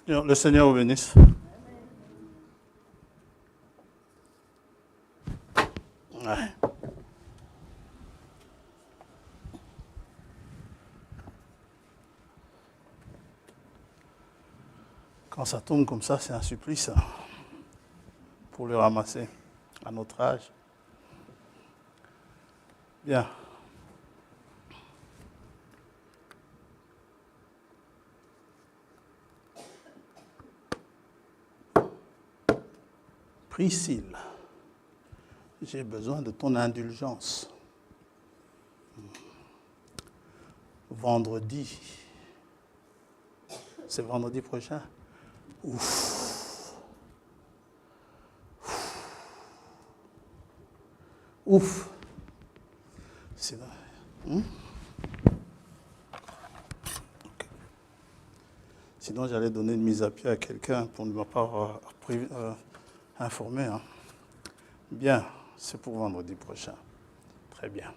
Le Seigneur vous bénisse. Ouais. Quand ça tombe comme ça, c'est un supplice hein, pour le ramasser à notre âge. Bien. Priscille, j'ai besoin de ton indulgence. Vendredi, c'est vendredi prochain. Ouf. Ouf. C'est là. Okay. Sinon, j'allais donner une mise à pied à quelqu'un pour ne pas informer. Hein. Bien, c'est pour vendredi prochain. Très bien.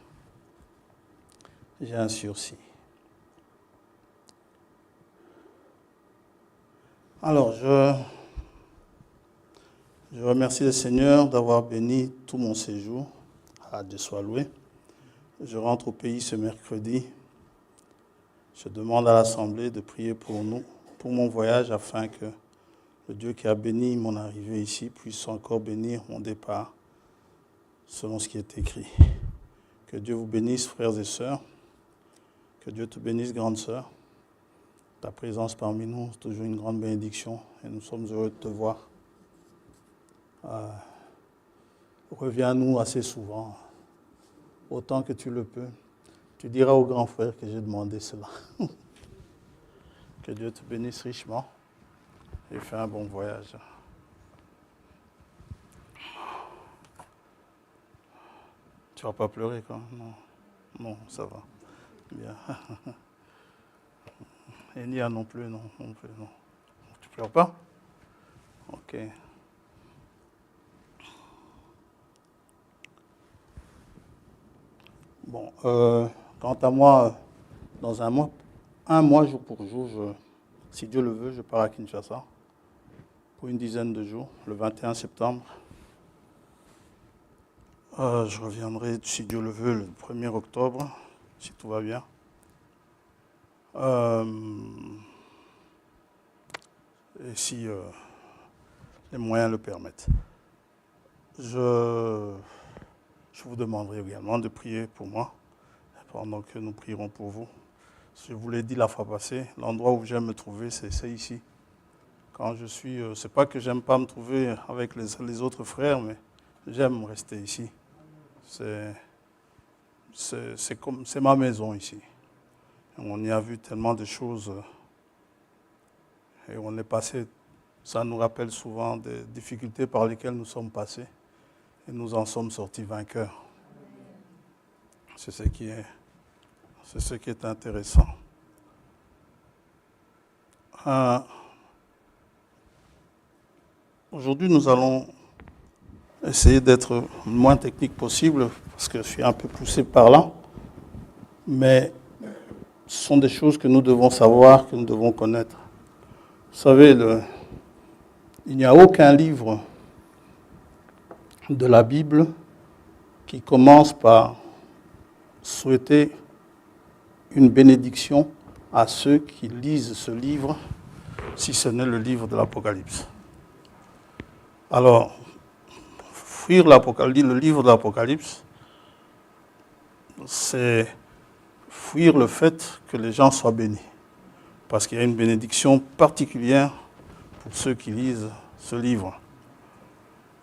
J'ai un sursis. Alors, je remercie le Seigneur d'avoir béni tout mon séjour. Ah, Dieu soit loué. Je rentre au pays ce mercredi. Je demande à l'Assemblée de prier pour nous, pour mon voyage, afin que le Dieu qui a béni mon arrivée ici puisse encore bénir mon départ, selon ce qui est écrit. Que Dieu vous bénisse, frères et sœurs. Que Dieu te bénisse, grande sœur. Ta présence parmi nous, c'est toujours une grande bénédiction et nous sommes heureux de te voir. Reviens-nous assez souvent, autant que tu le peux. Tu diras au grand frère que j'ai demandé cela. Que Dieu te bénisse richement et fais un bon voyage. Tu vas pas pleurer quand même? Non, ça va. Bien. Et Nia non plus, non. Tu pleures pas? Ok. Bon, quant à moi, dans un mois jour pour jour, si Dieu le veut, je pars à Kinshasa pour une dizaine de jours, le 21 septembre. Je reviendrai, si Dieu le veut, le 1er octobre, si tout va bien. Et si les moyens le permettent. Je vous demanderai également de prier pour moi, pendant que nous prierons pour vous. Je vous l'ai dit la fois passée, l'endroit où j'aime me trouver, c'est ici. Quand je suis, c'est pas que j'aime pas me trouver avec les autres frères, mais j'aime rester ici. C'est ma maison ici. On y a vu tellement de choses et on est passé, ça nous rappelle souvent des difficultés par lesquelles nous sommes passés et nous en sommes sortis vainqueurs. C'est ce qui est intéressant. Aujourd'hui, nous allons essayer d'être le moins technique possible parce que je suis un peu poussé par là, mais ce sont des choses que nous devons savoir, que nous devons connaître. Vous savez, il n'y a aucun livre de la Bible qui commence par souhaiter une bénédiction à ceux qui lisent ce livre, si ce n'est le livre de l'Apocalypse. Alors, fuir le livre de l'Apocalypse, c'est fuir le fait que les gens soient bénis. Parce qu'il y a une bénédiction particulière pour ceux qui lisent ce livre.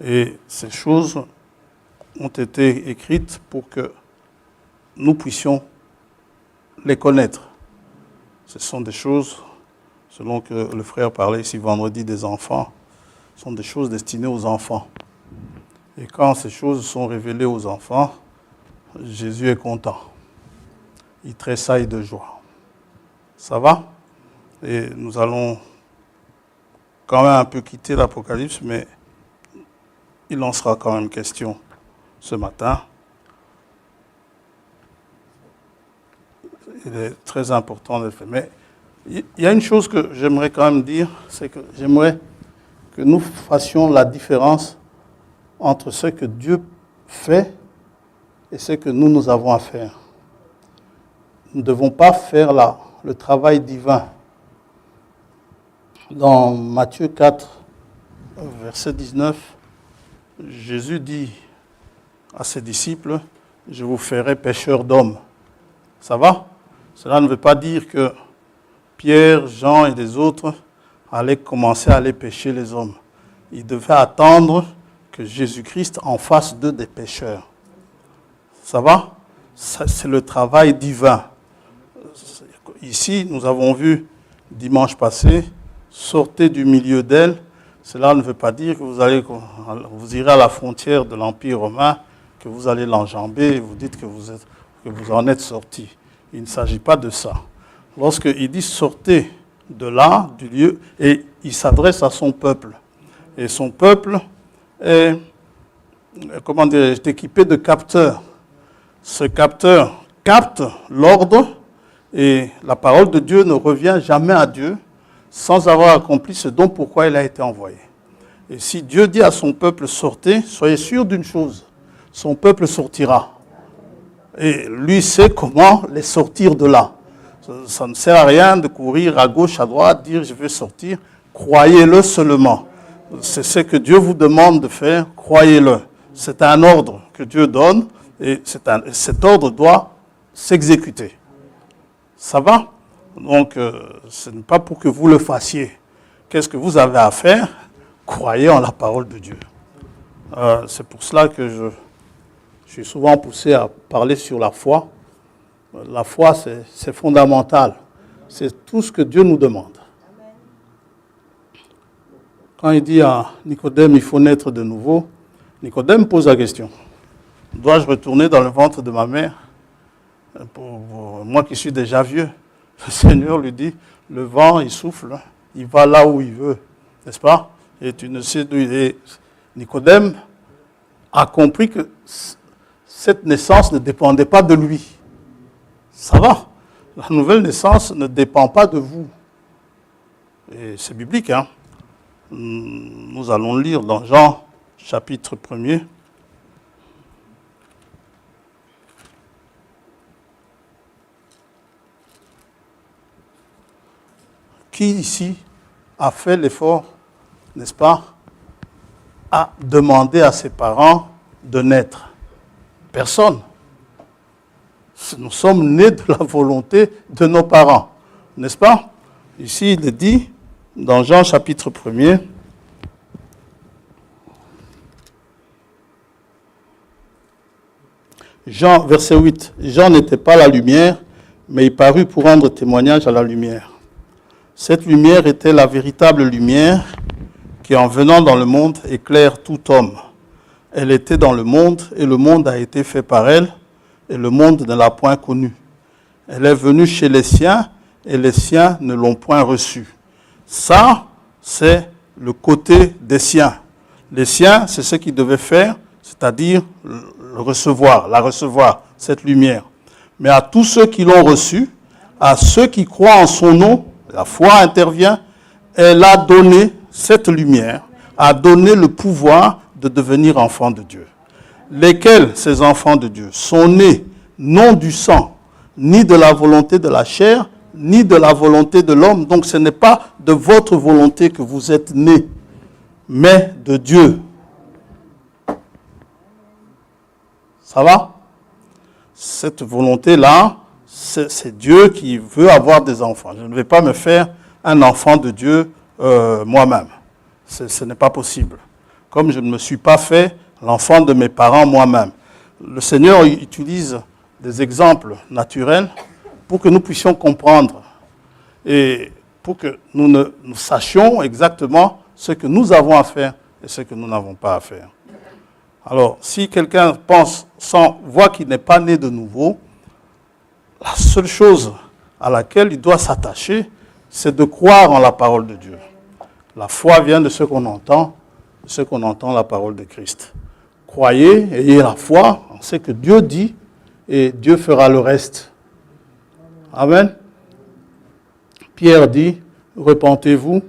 Et ces choses ont été écrites pour que nous puissions les connaître. Ce sont des choses, selon que le frère parlait ici vendredi des enfants, ce sont des choses destinées aux enfants. Et quand ces choses sont révélées aux enfants, Jésus est content. Il tressaille de joie. Ça va? Et nous allons quand même un peu quitter l'Apocalypse, mais il en sera quand même question ce matin. Il est très important de le faire. Mais Il y a une chose que j'aimerais quand même dire, c'est que j'aimerais que nous fassions la différence entre ce que Dieu fait et ce que nous avons à faire. Nous ne devons pas faire le travail divin. Dans Matthieu 4, verset 19, Jésus dit à ses disciples, « Je vous ferai pécheurs d'hommes. » Ça va? Cela ne veut pas dire que Pierre, Jean et les autres allaient commencer à aller pécher les hommes. Ils devaient attendre que Jésus-Christ en fasse d'eux des pécheurs. Ça va? C'est le travail divin. Ici, nous avons vu dimanche passé, sortez du milieu d'elle. Cela ne veut pas dire que vous irez à la frontière de l'Empire romain, que vous allez l'enjamber et vous dites que vous en êtes sortis. Il ne s'agit pas de ça. Lorsqu'il dit sortez de là, du lieu, et il s'adresse à son peuple. Et son peuple est, est équipé de capteurs. Ce capteur capte l'ordre et la parole de Dieu ne revient jamais à Dieu sans avoir accompli ce dont pourquoi il a été envoyé. Et si Dieu dit à son peuple sortez, soyez sûr d'une chose, son peuple sortira. Et lui sait comment les sortir de là. Ça ne sert à rien de courir à gauche, à droite, dire je vais sortir. Croyez-le seulement. C'est ce que Dieu vous demande de faire, croyez-le. C'est un ordre que Dieu donne et cet ordre doit s'exécuter. Ça va? Donc, ce n'est pas pour que vous le fassiez. Qu'est-ce que vous avez à faire? Croyez en la parole de Dieu. C'est pour cela que je suis souvent poussé à parler sur la foi. La foi, c'est fondamental. C'est tout ce que Dieu nous demande. Quand il dit à Nicodème, il faut naître de nouveau, Nicodème pose la question. Dois-je retourner dans le ventre de ma mère? Pour moi qui suis déjà vieux, le Seigneur lui dit, le vent, il souffle, il va là où il veut, n'est-ce pas? Et tu ne sais d'où il est. Nicodème a compris que cette naissance ne dépendait pas de lui. Ça va? La nouvelle naissance ne dépend pas de vous. Et c'est biblique, hein? Nous allons le lire dans Jean, chapitre 1er. Qui ici a fait l'effort, n'est-ce pas, à demander à ses parents de naître? Personne. Nous sommes nés de la volonté de nos parents, n'est-ce pas? Ici, il est dit, dans Jean chapitre 1er, Jean, verset 8, Jean n'était pas la lumière, mais il parut pour rendre témoignage à la lumière. Cette lumière était la véritable lumière qui, en venant dans le monde, éclaire tout homme. Elle était dans le monde et le monde a été fait par elle et le monde ne l'a point connue. Elle est venue chez les siens et les siens ne l'ont point reçue. Ça, c'est le côté des siens. Les siens, c'est ce qu'ils devaient faire, c'est-à-dire la recevoir, cette lumière. Mais à tous ceux qui l'ont reçue, à ceux qui croient en son nom, la foi intervient, elle a donné cette lumière, a donné le pouvoir de devenir enfants de Dieu. Lesquels, ces enfants de Dieu, sont nés non du sang, ni de la volonté de la chair, ni de la volonté de l'homme. Donc ce n'est pas de votre volonté que vous êtes nés, mais de Dieu. Ça va? Cette volonté-là, c'est Dieu qui veut avoir des enfants. Je ne vais pas me faire un enfant de Dieu moi-même. Ce n'est pas possible. Comme je ne me suis pas fait l'enfant de mes parents moi-même. Le Seigneur utilise des exemples naturels pour que nous puissions comprendre et pour que nous sachions exactement ce que nous avons à faire et ce que nous n'avons pas à faire. Alors, si quelqu'un voit qu'il n'est pas né de nouveau, la seule chose à laquelle il doit s'attacher, c'est de croire en la parole de Dieu. La foi vient de ce qu'on entend, la parole de Christ. Croyez, ayez la foi en ce que Dieu dit et Dieu fera le reste. Amen. Pierre dit, repentez-vous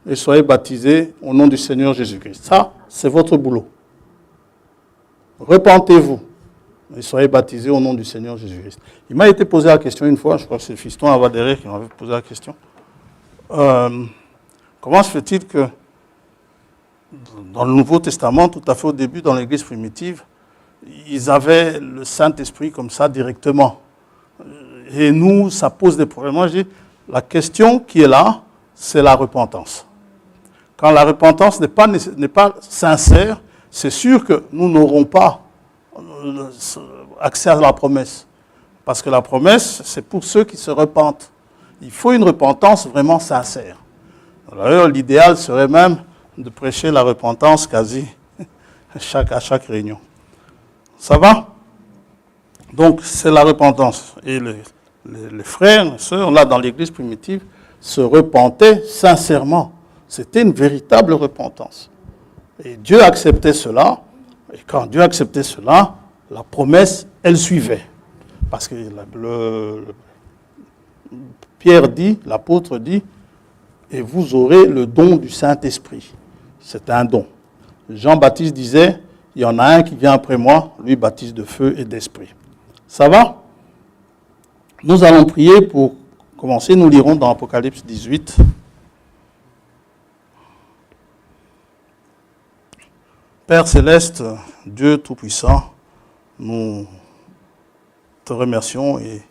et soyez baptisés au nom du Seigneur Jésus-Christ. Ça, c'est votre boulot. Repentez-vous et soyez baptisés au nom du Seigneur Jésus-Christ. Il m'a été posé la question une fois, je crois que c'est le fiston à Vadéré qui m'avait posé la question. Comment se fait-il que dans le Nouveau Testament, tout à fait au début, dans l'Église primitive, ils avaient le Saint-Esprit comme ça directement. Et nous, ça pose des problèmes. Moi, je dis, la question qui est là, c'est la repentance. Quand la repentance n'est pas sincère, c'est sûr que nous n'aurons pas accès à la promesse. Parce que la promesse, c'est pour ceux qui se repentent. Il faut une repentance vraiment sincère. D'ailleurs, l'idéal serait même de prêcher la repentance quasi à chaque réunion. Ça va? Donc, c'est la repentance. Et les frères et sœurs, là, dans l'église primitive, se repentaient sincèrement. C'était une véritable repentance. Et Dieu acceptait cela. Et quand Dieu acceptait cela, la promesse, elle suivait. Parce que Pierre dit, l'apôtre dit, et vous aurez le don du Saint-Esprit. C'est un don. Jean-Baptiste disait, il y en a un qui vient après moi, lui baptise de feu et d'esprit. Ça va? Nous allons prier pour commencer. Nous lirons dans Apocalypse 18. Père céleste, Dieu Tout-Puissant, nous te remercions et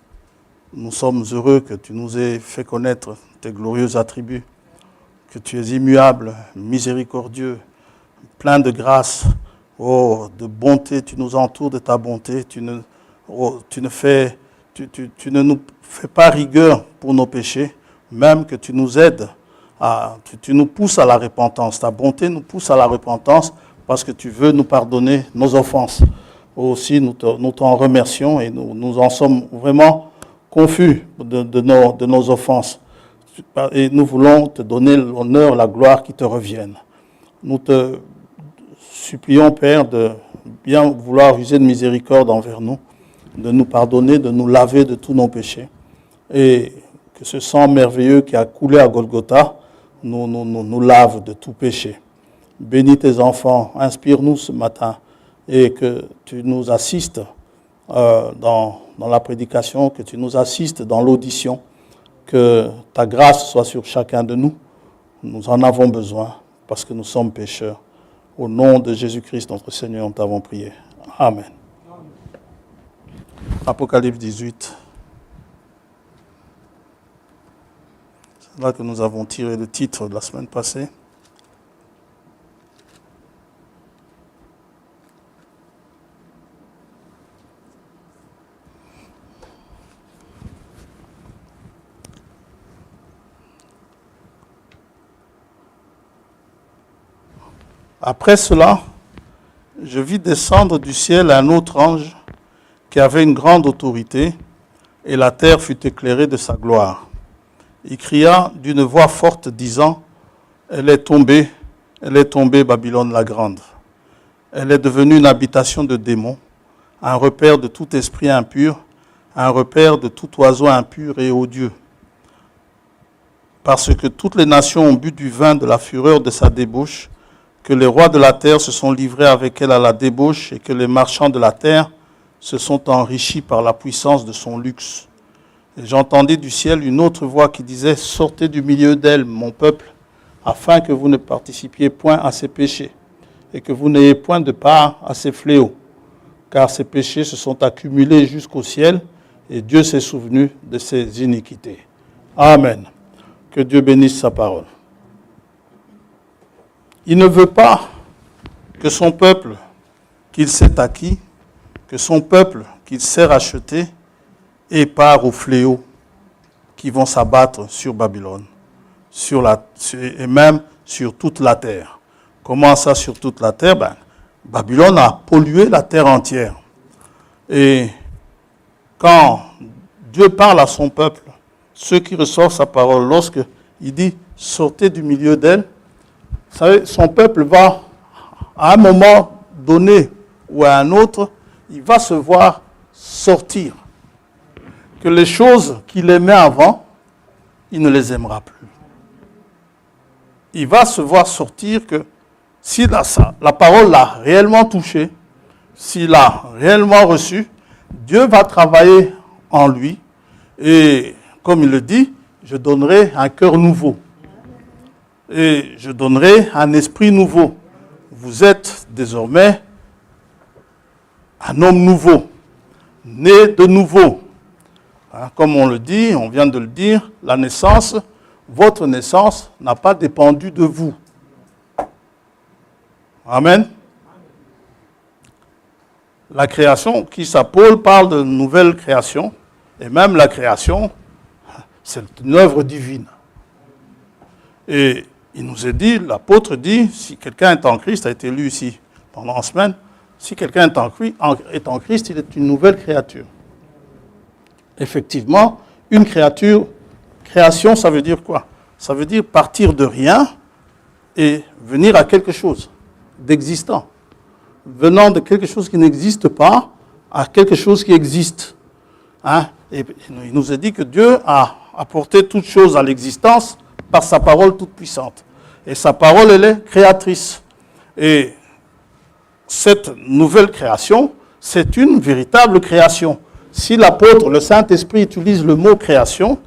nous sommes heureux que tu nous aies fait connaître tes glorieux attributs, que tu es immuable, miséricordieux, plein de grâce, de bonté, tu nous entoures de ta bonté, tu ne nous fais pas rigueur pour nos péchés, même que tu nous aides, tu nous pousses à la repentance. Ta bonté nous pousse à la repentance parce que tu veux nous pardonner nos offenses. Aussi, nous t'en remercions et nous en sommes vraiment confus de nos offenses. Et nous voulons te donner l'honneur, la gloire qui te reviennent. Nous te supplions, Père, de bien vouloir user de miséricorde envers nous, de nous pardonner, de nous laver de tous nos péchés. Et que ce sang merveilleux qui a coulé à Golgotha nous lave de tout péché. Bénis tes enfants, inspire-nous ce matin et que tu nous assistes dans la prédication, que tu nous assistes dans l'audition, que ta grâce soit sur chacun de nous. Nous en avons besoin parce que nous sommes pécheurs. Au nom de Jésus-Christ, notre Seigneur, nous t'avons prié. Amen. Apocalypse 18. C'est là que nous avons tiré le titre de la semaine passée. Après cela, je vis descendre du ciel un autre ange qui avait une grande autorité, et la terre fut éclairée de sa gloire. Il cria d'une voix forte, disant, elle est tombée, Babylone la grande. Elle est devenue une habitation de démons, un repère de tout esprit impur, un repère de tout oiseau impur et odieux. Parce que toutes les nations ont bu du vin de la fureur de sa débauche, que les rois de la terre se sont livrés avec elle à la débauche et que les marchands de la terre se sont enrichis par la puissance de son luxe. Et j'entendis du ciel une autre voix qui disait, sortez du milieu d'elle, mon peuple, afin que vous ne participiez point à ses péchés et que vous n'ayez point de part à ses fléaux, car ses péchés se sont accumulés jusqu'au ciel et Dieu s'est souvenu de ses iniquités. Amen. Que Dieu bénisse sa parole. Il ne veut pas que son peuple qu'il s'est acquis, que son peuple qu'il s'est racheté, ait part aux fléaux qui vont s'abattre sur Babylone, et même sur toute la terre. Comment ça sur toute la terre? Babylone a pollué la terre entière. Et quand Dieu parle à son peuple, ceux qui reçoivent sa parole, lorsqu'il dit « sortez du milieu d'elle », vous savez, son peuple va, à un moment donné ou à un autre, il va se voir sortir. Que les choses qu'il aimait avant, il ne les aimera plus. Il va se voir sortir que si la parole l'a réellement touché, s'il l'a réellement reçu, Dieu va travailler en lui. Et comme il le dit, je donnerai un cœur nouveau. Et je donnerai un esprit nouveau. Vous êtes désormais un homme nouveau, né de nouveau. Hein, comme on le dit, on vient de le dire, la naissance, votre naissance n'a pas dépendu de vous. Amen. La création, qui s'appelle, parle de nouvelle création, et même la création, c'est une œuvre divine. Et il nous est dit, l'apôtre dit, si quelqu'un est en Christ, a été lu ici pendant une semaine, si quelqu'un est en Christ, il est une nouvelle créature. Effectivement, une création, ça veut dire quoi? Ça veut dire partir de rien et venir à quelque chose d'existant. Venant de quelque chose qui n'existe pas à quelque chose qui existe. Hein? Et il nous est dit que Dieu a apporté toutes choses à l'existence par sa parole toute puissante. Et sa parole, elle est créatrice. Et cette nouvelle création, c'est une véritable création. Si l'apôtre, le Saint-Esprit utilise le mot création,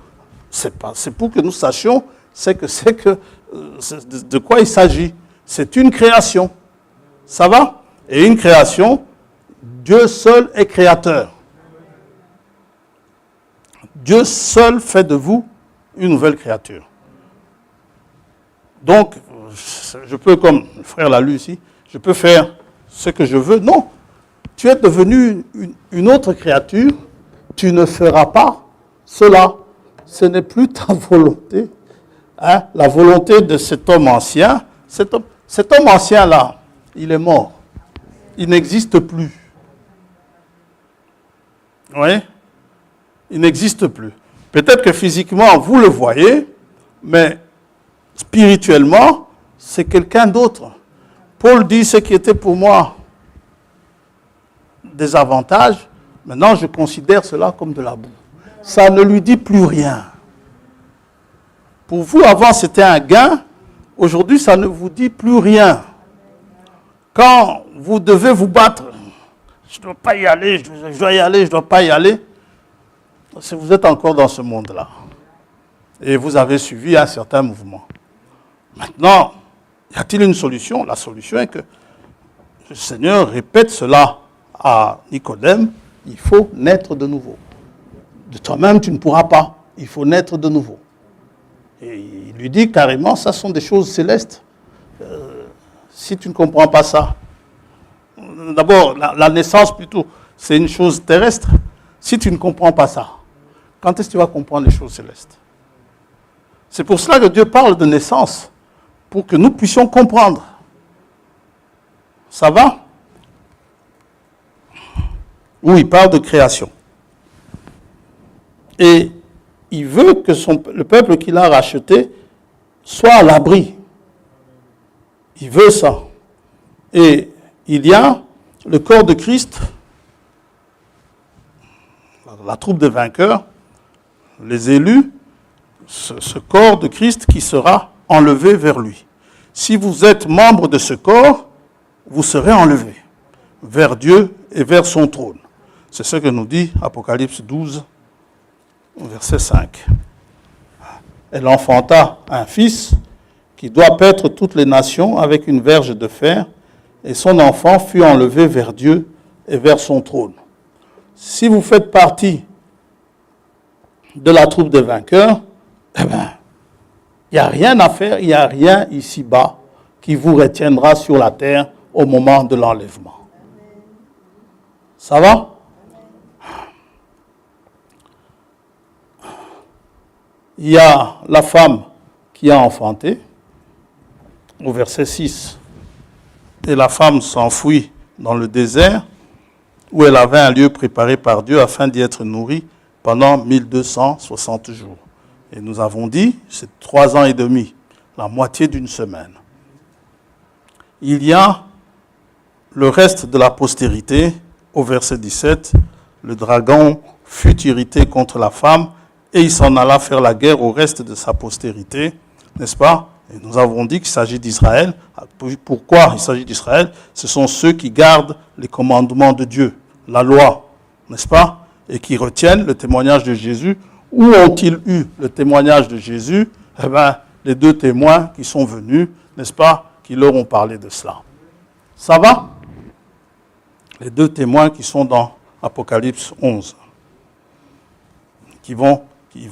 c'est pour que nous sachions de quoi il s'agit. C'est une création. Ça va? Et une création, Dieu seul est créateur. Dieu seul fait de vous une nouvelle créature. Donc, je peux, comme le frère l'a lu ici, je peux faire ce que je veux. Non, tu es devenu une autre créature, tu ne feras pas cela. Ce n'est plus ta volonté. Hein? La volonté de cet homme ancien, cet homme ancien-là, il est mort. Il n'existe plus. Oui, il n'existe plus. Peut-être que physiquement, vous le voyez, mais spirituellement, c'est quelqu'un d'autre. Paul dit, ce qui était pour moi des avantages, maintenant je considère cela comme de la boue. Ça ne lui dit plus rien. Pour vous, avant c'était un gain, aujourd'hui ça ne vous dit plus rien. Quand vous devez vous battre, je ne dois pas y aller, je dois y aller, je ne dois pas y aller, vous êtes encore dans ce monde-là. Et vous avez suivi un certain mouvement. Maintenant, y a-t-il une solution? La solution est que le Seigneur répète cela à Nicodème, il faut naître de nouveau. De toi-même, tu ne pourras pas, il faut naître de nouveau. Et il lui dit carrément, ça sont des choses célestes. Si tu ne comprends pas ça, d'abord, la naissance plutôt, c'est une chose terrestre. Si tu ne comprends pas ça, quand est-ce que tu vas comprendre les choses célestes? C'est pour cela que Dieu parle de naissance, pour que nous puissions comprendre. Ça va? Oui, il parle de création. Et il veut que le peuple qu'il a racheté soit à l'abri. Il veut ça. Et il y a le corps de Christ, la troupe des vainqueurs, les élus, ce corps de Christ qui sera enlevé vers lui. Si vous êtes membre de ce corps, vous serez enlevés vers Dieu et vers son trône. C'est ce que nous dit Apocalypse 12, verset 5. Elle enfanta un fils qui doit paître toutes les nations avec une verge de fer, et son enfant fut enlevé vers Dieu et vers son trône. Si vous faites partie de la troupe des vainqueurs, eh bien, il n'y a rien à faire, il n'y a rien ici-bas qui vous retiendra sur la terre au moment de l'enlèvement. Ça va? Il y a la femme qui a enfanté, au verset 6. Et la femme s'enfuit dans le désert, où elle avait un lieu préparé par Dieu afin d'y être nourrie pendant 1260 jours. Et nous avons dit, c'est 3 ans et demi, la moitié d'une semaine. Il y a le reste de la postérité, au verset 17, le dragon fut irrité contre la femme et il s'en alla faire la guerre au reste de sa postérité, n'est-ce pas? Et nous avons dit qu'il s'agit d'Israël. Pourquoi il s'agit d'Israël? Ce sont ceux qui gardent les commandements de Dieu, la loi, n'est-ce pas? Et qui retiennent le témoignage de Jésus. Où ont-ils eu le témoignage de Jésus? Eh bien, les deux témoins qui sont venus, n'est-ce pas, qui leur ont parlé de cela. Ça va? Les deux témoins qui sont dans Apocalypse 11, qui vont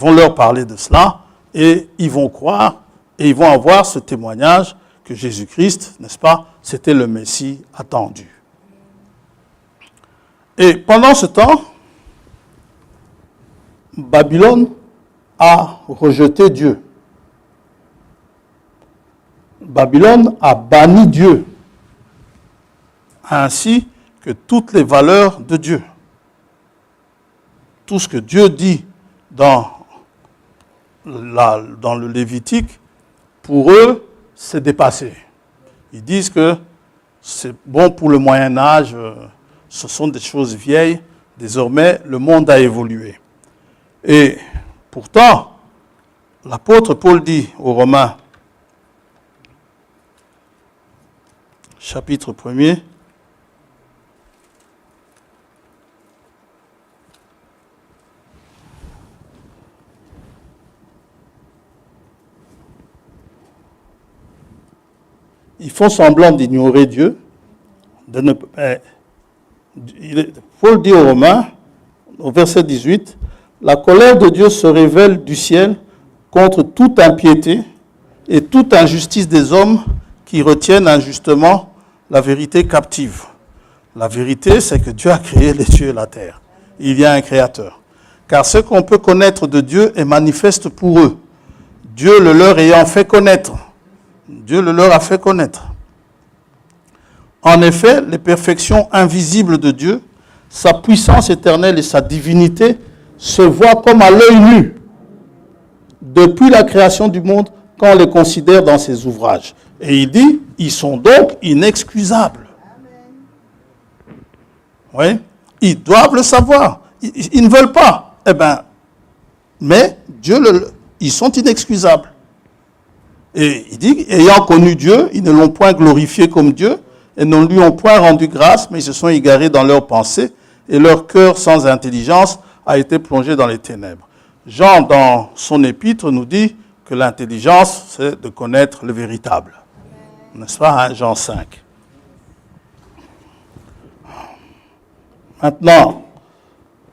leur parler de cela, et ils vont croire, et ils vont avoir ce témoignage que Jésus-Christ, n'est-ce pas, c'était le Messie attendu. Et pendant ce temps, Babylone a rejeté Dieu. Babylone a banni Dieu, ainsi que toutes les valeurs de Dieu. Tout ce que Dieu dit dans le Lévitique, pour eux, c'est dépassé. Ils disent que c'est bon pour le Moyen-Âge, ce sont des choses vieilles, désormais le monde a évolué. Et pourtant, l'apôtre Paul dit aux Romains, chapitre 1er, ils font semblant d'ignorer Dieu. Paul dit aux Romains, au verset 18, « La colère de Dieu se révèle du ciel contre toute impiété et toute injustice des hommes qui retiennent injustement la vérité captive. » La vérité, c'est que Dieu a créé les cieux et la terre. Il y a un créateur. Car ce qu'on peut connaître de Dieu est manifeste pour eux, Dieu le leur ayant fait connaître. Dieu le leur a fait connaître. En effet, les perfections invisibles de Dieu, sa puissance éternelle et sa divinité se voient comme à l'œil nu depuis la création du monde quand on les considère dans ses ouvrages. Et il dit, ils sont donc inexcusables. Oui, ils doivent le savoir. Ils ne veulent pas. Eh bien, mais ils sont inexcusables. Et il dit, ayant connu Dieu, ils ne l'ont point glorifié comme Dieu, et ne lui ont point rendu grâce, mais ils se sont égarés dans leurs pensées, et leur cœur sans intelligence a été plongé dans les ténèbres. Jean, dans son épître, nous dit que l'intelligence, c'est de connaître le véritable. N'est-ce pas, hein, Jean 5. Maintenant,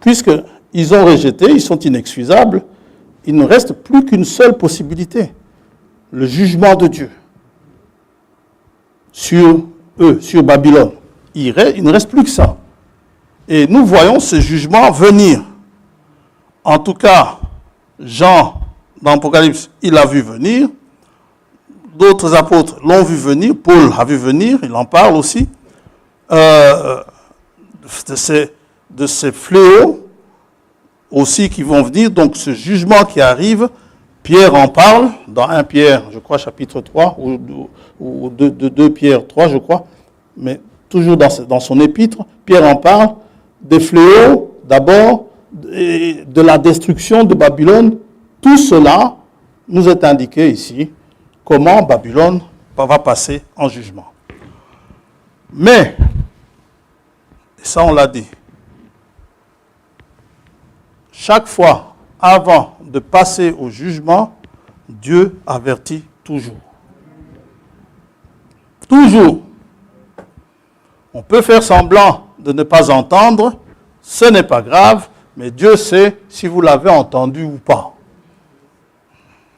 puisqu'ils ont rejeté, ils sont inexcusables, il ne reste plus qu'une seule possibilité. Le jugement de Dieu sur eux, sur Babylone. Il ne reste plus que ça. Et nous voyons ce jugement venir. En tout cas, Jean, dans l'Apocalypse, il l'a vu venir. D'autres apôtres l'ont vu venir. Paul a vu venir, il en parle aussi. De ces fléaux aussi qui vont venir. Donc ce jugement qui arrive, Pierre en parle dans 1 Pierre, je crois, chapitre 3, ou 2 Pierre 3, je crois, mais toujours dans son épître, Pierre en parle des fléaux, d'abord, de la destruction de Babylone. Tout cela nous est indiqué ici, comment Babylone va passer en jugement. Mais, et ça on l'a dit, chaque fois, avant de passer au jugement, Dieu avertit toujours. Toujours. On peut faire semblant de ne pas entendre, ce n'est pas grave, mais Dieu sait si vous l'avez entendu ou pas.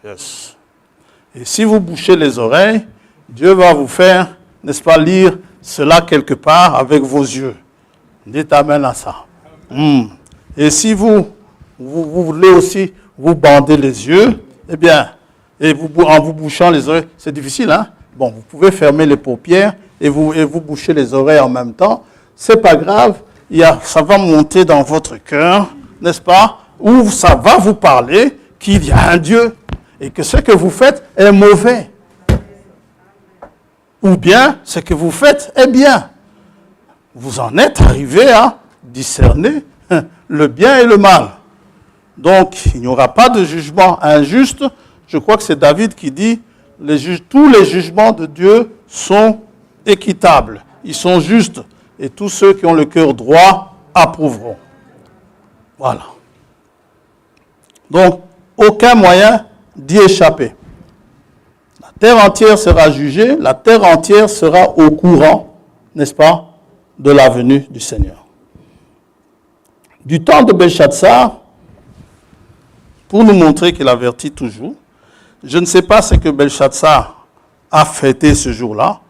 Yes. Et si vous bouchez les oreilles, Dieu va vous faire, n'est-ce pas, lire cela quelque part avec vos yeux. Dites amen à ça. Et si vous voulez aussi vous bander les yeux, eh bien, en vous bouchant les oreilles, c'est difficile, hein? Bon, vous pouvez fermer les paupières et vous boucher les oreilles en même temps. C'est pas grave, ça va monter dans votre cœur, n'est-ce pas? Ou ça va vous parler qu'il y a un Dieu et que ce que vous faites est mauvais. Ou bien, ce que vous faites est bien. Vous en êtes arrivé à discerner le bien et le mal. Donc, il n'y aura pas de jugement injuste. Je crois que c'est David qui dit, tous les jugements de Dieu sont équitables. Ils sont justes. Et tous ceux qui ont le cœur droit approuveront. Voilà. Donc, aucun moyen d'y échapper. La terre entière sera jugée, la terre entière sera au courant, n'est-ce pas, de la venue du Seigneur. Du temps de Belshazzar, pour nous montrer qu'il avertit toujours, je ne sais pas ce que Belshazzar a fêté ce jour-là,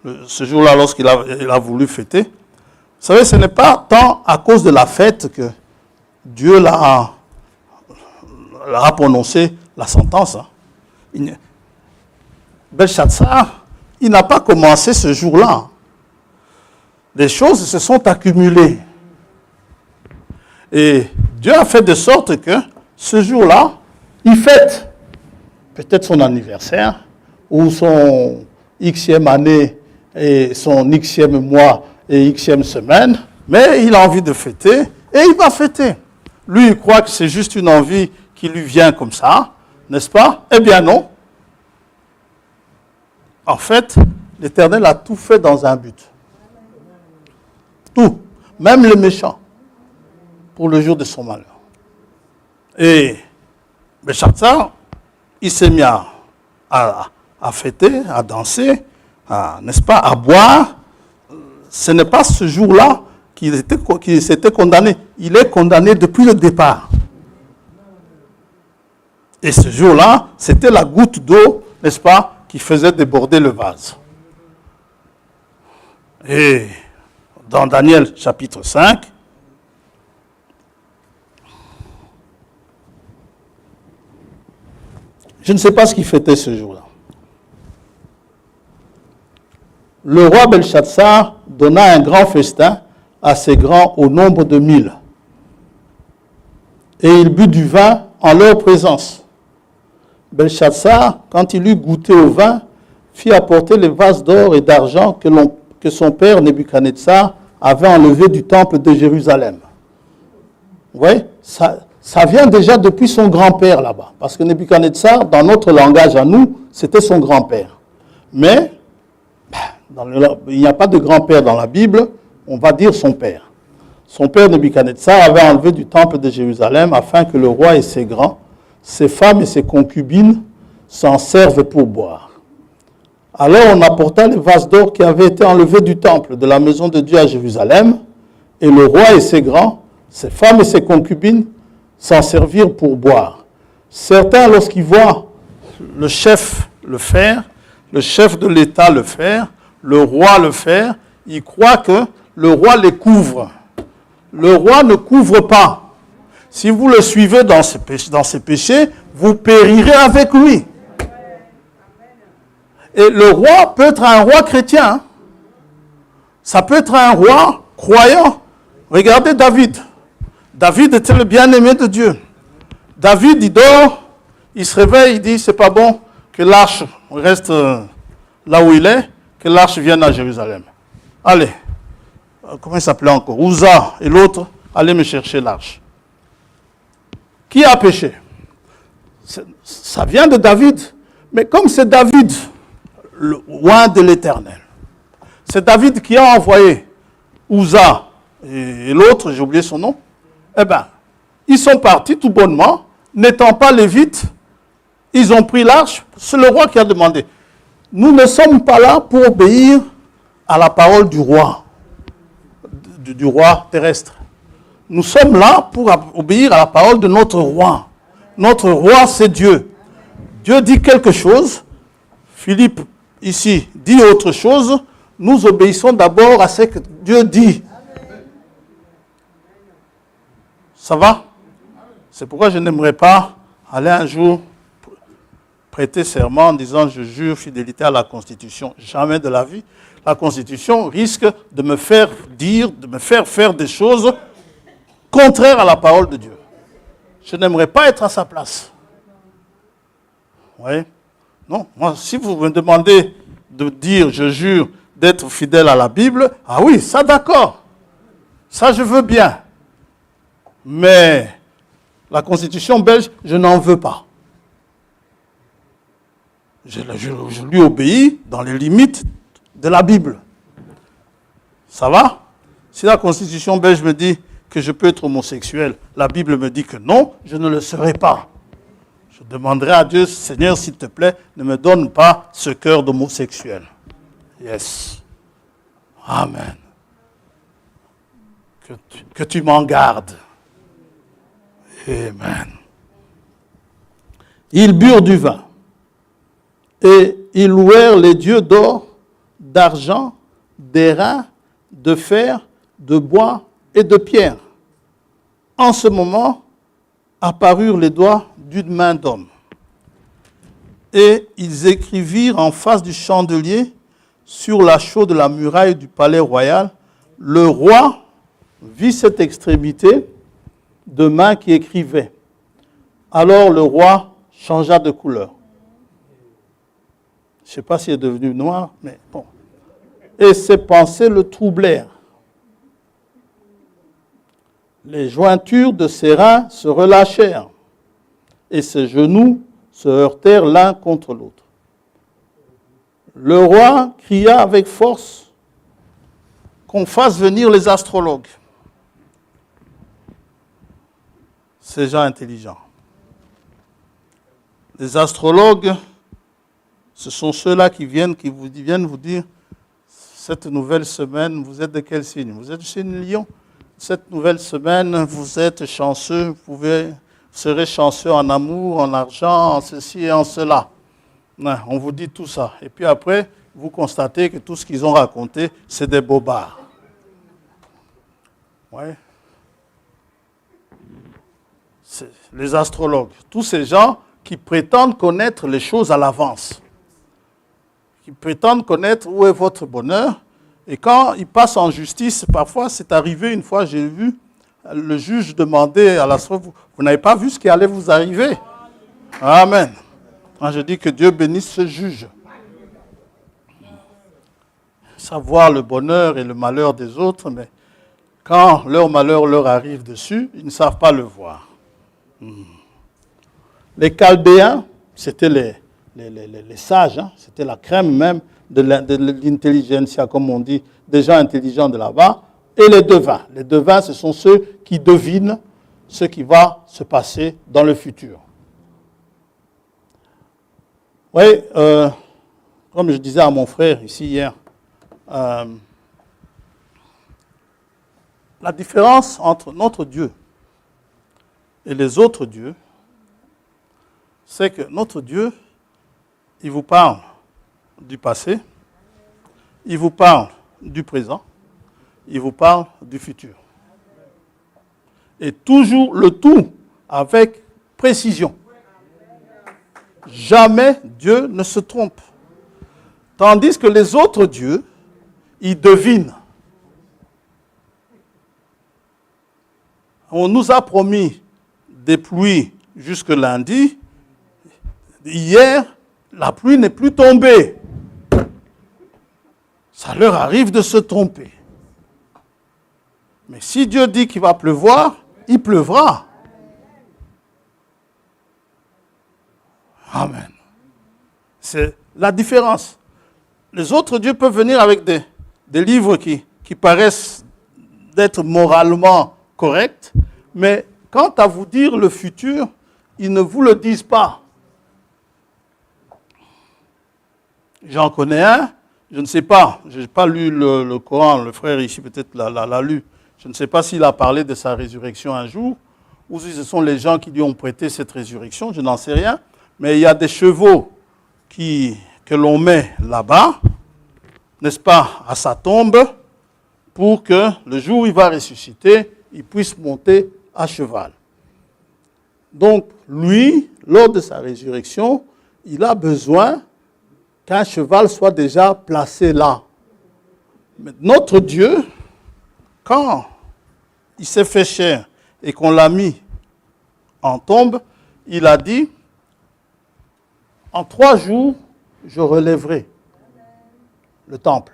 lorsqu'il a voulu fêter. Vous savez, ce n'est pas tant à cause de la fête que Dieu l'a prononcé la sentence. Belshazzar, il n'a pas commencé ce jour-là. Les choses se sont accumulées. Et Dieu a fait de sorte que ce jour-là, il fête peut-être son anniversaire ou son Xème année et son Xème mois et Xème semaine, mais il a envie de fêter et il va fêter. Lui, il croit que c'est juste une envie qui lui vient comme ça, n'est-ce pas? Eh bien non. En fait, l'Éternel a tout fait dans un but. Tout, même le méchant, pour le jour de son malheur. Et Belshazzar, il s'est mis à fêter, à danser, n'est-ce pas, à boire. Ce n'est pas ce jour-là qu'il s'était condamné. Il est condamné depuis le départ. Et ce jour-là, c'était la goutte d'eau, n'est-ce pas, qui faisait déborder le vase. Et dans Daniel chapitre 5, je ne sais pas ce qu'il fêtait ce jour-là. Le roi Belshazzar donna un grand festin à ses grands au nombre de 1000. Et il but du vin en leur présence. Belshazzar, quand il eut goûté au vin, fit apporter les vases d'or et d'argent que son père Nebuchadnezzar avait enlevés du temple de Jérusalem. Vous voyez, ça vient déjà depuis son grand-père là-bas. Parce que Nebuchadnezzar, dans notre langage à nous, c'était son grand-père. Mais, il n'y a pas de grand-père dans la Bible, on va dire son père. Son père Nebuchadnezzar avait enlevé du temple de Jérusalem afin que le roi et ses grands, ses femmes et ses concubines s'en servent pour boire. Alors on apporta les vases d'or qui avaient été enlevés du temple de la maison de Dieu à Jérusalem, et le roi et ses grands, ses femmes et ses concubines s'en servirent pour boire. Certains, lorsqu'ils voient le chef le faire, le chef de l'État le faire, le roi le faire, ils croient que le roi les couvre. Le roi ne couvre pas. Si vous le suivez dans ses péchés, vous périrez avec lui. Et le roi peut être un roi chrétien. Hein. Ça peut être un roi croyant. Regardez David. David était le bien-aimé de Dieu. David, il dort, il se réveille, il dit, c'est pas bon que l'arche reste là où il est, que l'arche vienne à Jérusalem. Allez, comment il s'appelait encore? Uza et l'autre, allez me chercher l'arche. Qui a péché? Ça vient de David. Mais comme c'est David, le oint de l'Éternel, c'est David qui a envoyé Uza et l'autre, j'ai oublié son nom, eh bien, ils sont partis tout bonnement, n'étant pas lévites, ils ont pris l'arche, c'est le roi qui a demandé. Nous ne sommes pas là pour obéir à la parole du roi terrestre. Nous sommes là pour obéir à la parole de notre roi. Notre roi, c'est Dieu. Dieu dit quelque chose. Philippe, ici, dit autre chose. Nous obéissons d'abord à ce que Dieu dit. Ça va? C'est pourquoi je n'aimerais pas aller un jour prêter serment en disant « Je jure fidélité à la Constitution ». Jamais de la vie. La Constitution risque de me faire dire, de me faire faire des choses contraires à la parole de Dieu. Je n'aimerais pas être à sa place. Oui. Non, moi, si vous me demandez de dire, je jure d'être fidèle à la Bible, ah oui, ça d'accord. Ça, je veux bien. Mais La constitution belge, je n'en veux pas. Je lui obéis dans les limites de la Bible. Ça va? Si la constitution belge me dit que je peux être homosexuel, la Bible me dit que non, je ne le serai pas. Je demanderai à Dieu, Seigneur, s'il te plaît, ne me donne pas ce cœur d'homosexuel. Yes. Amen. Que tu m'en gardes. Amen. Ils burent du vin et ils louèrent les dieux d'or, d'argent, d'airain, de fer, de bois et de pierre. En ce moment, apparurent les doigts d'une main d'homme. Et ils écrivirent en face du chandelier, sur la chaux de la muraille du palais royal. Le roi vit cette extrémité de main qui écrivait. Alors le roi changea de couleur. Je ne sais pas s'il est devenu noir, mais bon. Et ses pensées le troublèrent. Les jointures de ses reins se relâchèrent et ses genoux se heurtèrent l'un contre l'autre. Le roi cria avec force qu'on fasse venir les astrologues. Ces gens intelligents. Les astrologues, ce sont ceux-là qui viennent vous dire, cette nouvelle semaine, vous êtes de quel signe? Vous êtes signe Lion. Cette nouvelle semaine, vous êtes chanceux, vous serez chanceux en amour, en argent, en ceci et en cela. Non, on vous dit tout ça. Et puis après, vous constatez que tout ce qu'ils ont raconté, c'est des bobards. Ouais. Les astrologues, tous ces gens qui prétendent connaître les choses à l'avance, qui prétendent connaître où est votre bonheur, et quand ils passent en justice, parfois c'est arrivé une fois, j'ai vu le juge demander à l'astrologue, vous n'avez pas vu ce qui allait vous arriver? Amen. Quand je dis que Dieu bénisse ce juge. Savoir le bonheur et le malheur des autres, mais quand leur malheur leur arrive dessus, ils ne savent pas le voir. Les Chaldéens, c'était les sages, hein, c'était la crème même de l'intelligentsia, comme on dit, des gens intelligents de là-bas, et les devins. Les devins, ce sont ceux qui devinent ce qui va se passer dans le futur. Oui, comme je disais à mon frère ici hier, la différence entre notre Dieu et les autres dieux, c'est que notre Dieu, il vous parle du passé, il vous parle du présent, il vous parle du futur. Et toujours le tout avec précision. Jamais Dieu ne se trompe. Tandis que les autres dieux, ils devinent. On nous a promis des pluies jusque lundi. Hier, la pluie n'est plus tombée. Ça leur arrive de se tromper. Mais si Dieu dit qu'il va pleuvoir, il pleuvra. Amen. C'est la différence. Les autres dieux peuvent venir avec des livres qui paraissent d'être moralement corrects, mais quant à vous dire le futur, ils ne vous le disent pas. J'en connais un, je ne sais pas, je n'ai pas lu le Coran, le frère ici peut-être l'a lu. Je ne sais pas s'il a parlé de sa résurrection un jour, ou si ce sont les gens qui lui ont prêté cette résurrection, je n'en sais rien. Mais il y a des chevaux que l'on met là-bas, n'est-ce pas, à sa tombe, pour que le jour où il va ressusciter, il puisse monter à cheval. Donc, lui, lors de sa résurrection, il a besoin qu'un cheval soit déjà placé là. Mais notre Dieu, quand il s'est fait chair et qu'on l'a mis en tombe, il a dit, en 3 jours, je relèverai le temple.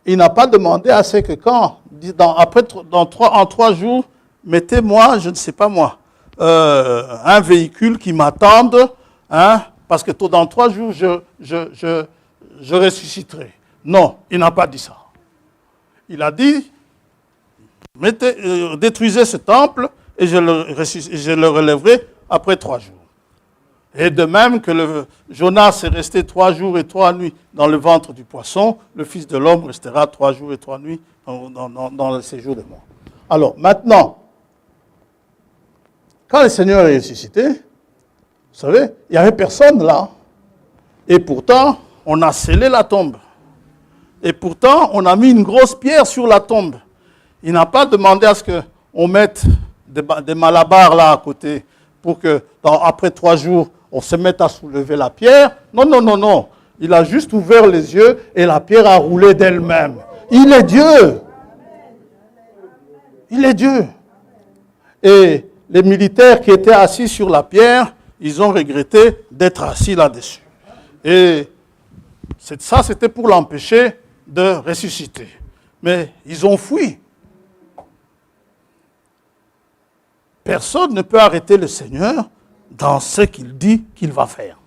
Il n'a pas demandé à ce que en 3 jours, mettez-moi, je ne sais pas moi, un véhicule qui m'attende, hein, parce que dans 3 jours, je ressusciterai. Non, il n'a pas dit ça. Il a dit, détruisez ce temple et je le relèverai après 3 jours. Et de même que Jonas est resté 3 jours et 3 nuits dans le ventre du poisson, le Fils de l'homme restera 3 jours et 3 nuits dans le séjour de mort. Alors, maintenant, quand le Seigneur est ressuscité, vous savez, il n'y avait personne là. Et pourtant, on a scellé la tombe. Et pourtant, on a mis une grosse pierre sur la tombe. Il n'a pas demandé à ce qu'on mette des malabars là à côté pour que, après 3 jours, on se mette à soulever la pierre. Non, non, non, non. Il a juste ouvert les yeux et la pierre a roulé d'elle-même. Il est Dieu. Il est Dieu. Et les militaires qui étaient assis sur la pierre, ils ont regretté d'être assis là-dessus. Et ça, c'était pour l'empêcher de ressusciter. Mais ils ont fui. Personne ne peut arrêter le Seigneur dans ce qu'il dit qu'il va faire.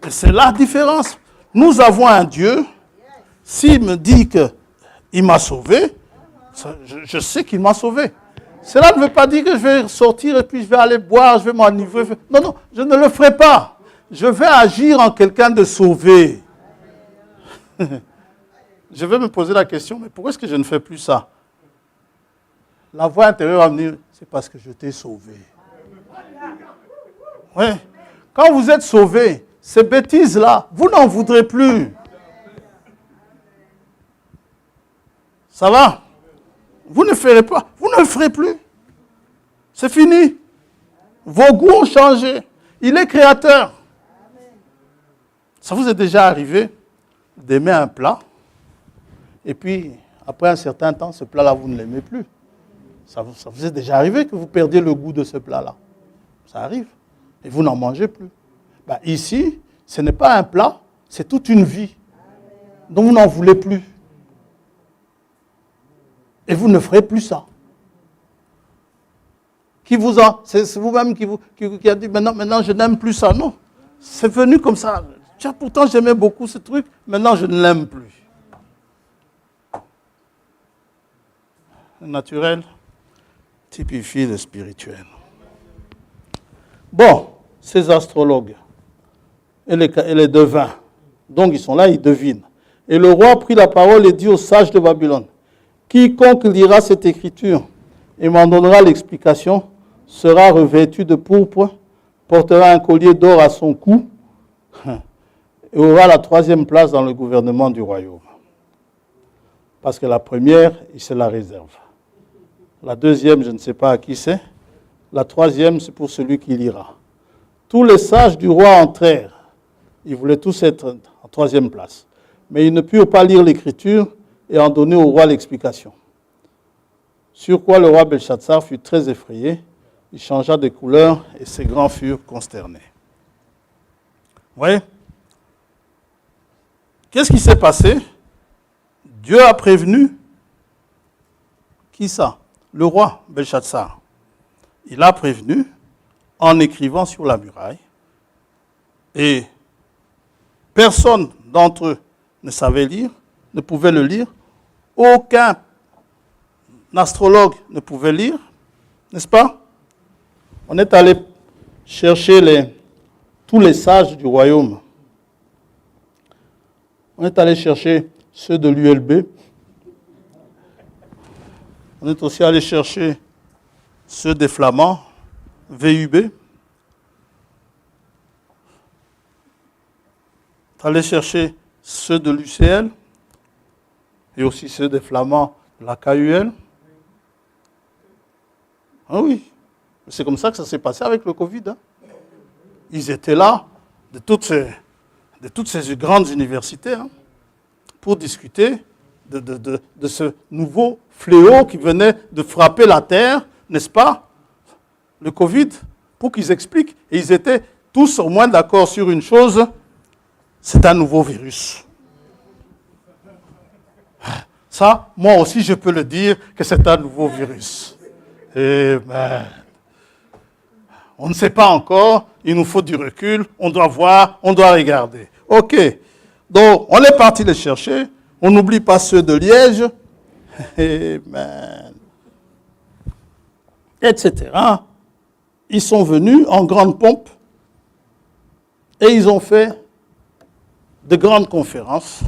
Et c'est la différence. Nous avons un Dieu, s'il me dit qu'il m'a sauvé, je sais qu'il m'a sauvé. Cela ne veut pas dire que je vais sortir et puis je vais aller boire, je vais m'enivrer. Non, non, je ne le ferai pas. Je vais agir en quelqu'un de sauvé. Je vais me poser la question, mais pourquoi est-ce que je ne fais plus ça? La voix intérieure va me dire, c'est parce que je t'ai sauvé. Oui. Quand vous êtes sauvé, ces bêtises-là, vous n'en voudrez plus. Ça va? Vous ne ferez pas, vous ne le ferez plus. C'est fini. Vos goûts ont changé. Il est créateur. Ça vous est déjà arrivé d'aimer un plat et puis, après un certain temps, ce plat-là, vous ne l'aimez plus. Ça vous est déjà arrivé que vous perdiez le goût de ce plat-là. Ça arrive. Et vous n'en mangez plus. Ben, ici, ce n'est pas un plat, c'est toute une vie dont vous n'en voulez plus. Et vous ne ferez plus ça. C'est vous-même qui a dit, maintenant je n'aime plus ça. Non, c'est venu comme ça. Tiens, pourtant j'aimais beaucoup ce truc, maintenant je ne l'aime plus. Le naturel typifie le spirituel. Bon, ces astrologues et les devins, donc ils sont là, ils devinent. Et le roi prit la parole et dit aux sages de Babylone, quiconque lira cette écriture et m'en donnera l'explication sera revêtu de pourpre, portera un collier d'or à son cou et aura la 3e place dans le gouvernement du royaume. Parce que la première, il se la réserve. La 2e, je ne sais pas à qui c'est. La 3e, c'est pour celui qui lira. Tous les sages du roi entrèrent. Ils voulaient tous être en 3e place. Mais ils ne purent pas lire l'écriture et en donner au roi l'explication. Sur quoi le roi Belshazzar fut très effrayé. Il changea de couleur et ses grands furent consternés. Vous voyez? Qu'est-ce qui s'est passé? Dieu a prévenu. Qui ça? Le roi Belshazzar. Il a prévenu en écrivant sur la muraille. Et personne d'entre eux ne savait lire, ne pouvait le lire. Aucun astrologue ne pouvait lire, n'est-ce pas? On est allé chercher tous les sages du royaume. On est allé chercher ceux de l'ULB. On est aussi allé chercher ceux des Flamands, VUB. On est allé chercher ceux de l'UCL et aussi ceux des Flamands de la KUL. Ah oui, c'est comme ça que ça s'est passé avec le Covid. Hein. Ils étaient là, de toutes ces grandes universités, hein, pour discuter de ce nouveau fléau qui venait de frapper la terre, n'est-ce pas? Le Covid, pour qu'ils expliquent. Et ils étaient tous au moins d'accord sur une chose, c'est un nouveau virus. Ça, moi aussi, je peux le dire que c'est un nouveau virus. Amen. On ne sait pas encore, il nous faut du recul, on doit voir, on doit regarder. Ok, donc on est parti les chercher, on n'oublie pas ceux de Liège, Amen. Etc. Ils sont venus en grande pompe et ils ont fait de grandes conférences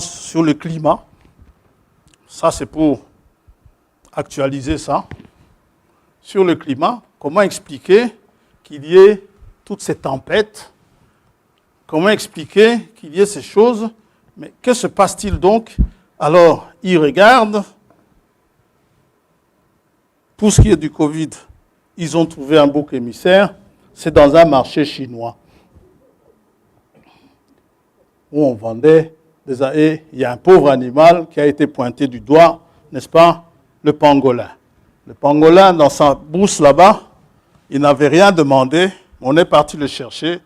sur le climat. Ça, c'est pour actualiser ça. Sur le climat, comment expliquer qu'il y ait toutes ces tempêtes, comment expliquer qu'il y ait ces choses, mais que se passe-t-il donc? Alors, ils regardent, pour ce qui est du Covid, ils ont trouvé un bouc émissaire, c'est dans un marché chinois, où on vendait et il y a un pauvre animal qui a été pointé du doigt, n'est-ce pas? Le pangolin. Le pangolin, dans sa brousse là-bas, il n'avait rien demandé. On est parti le chercher.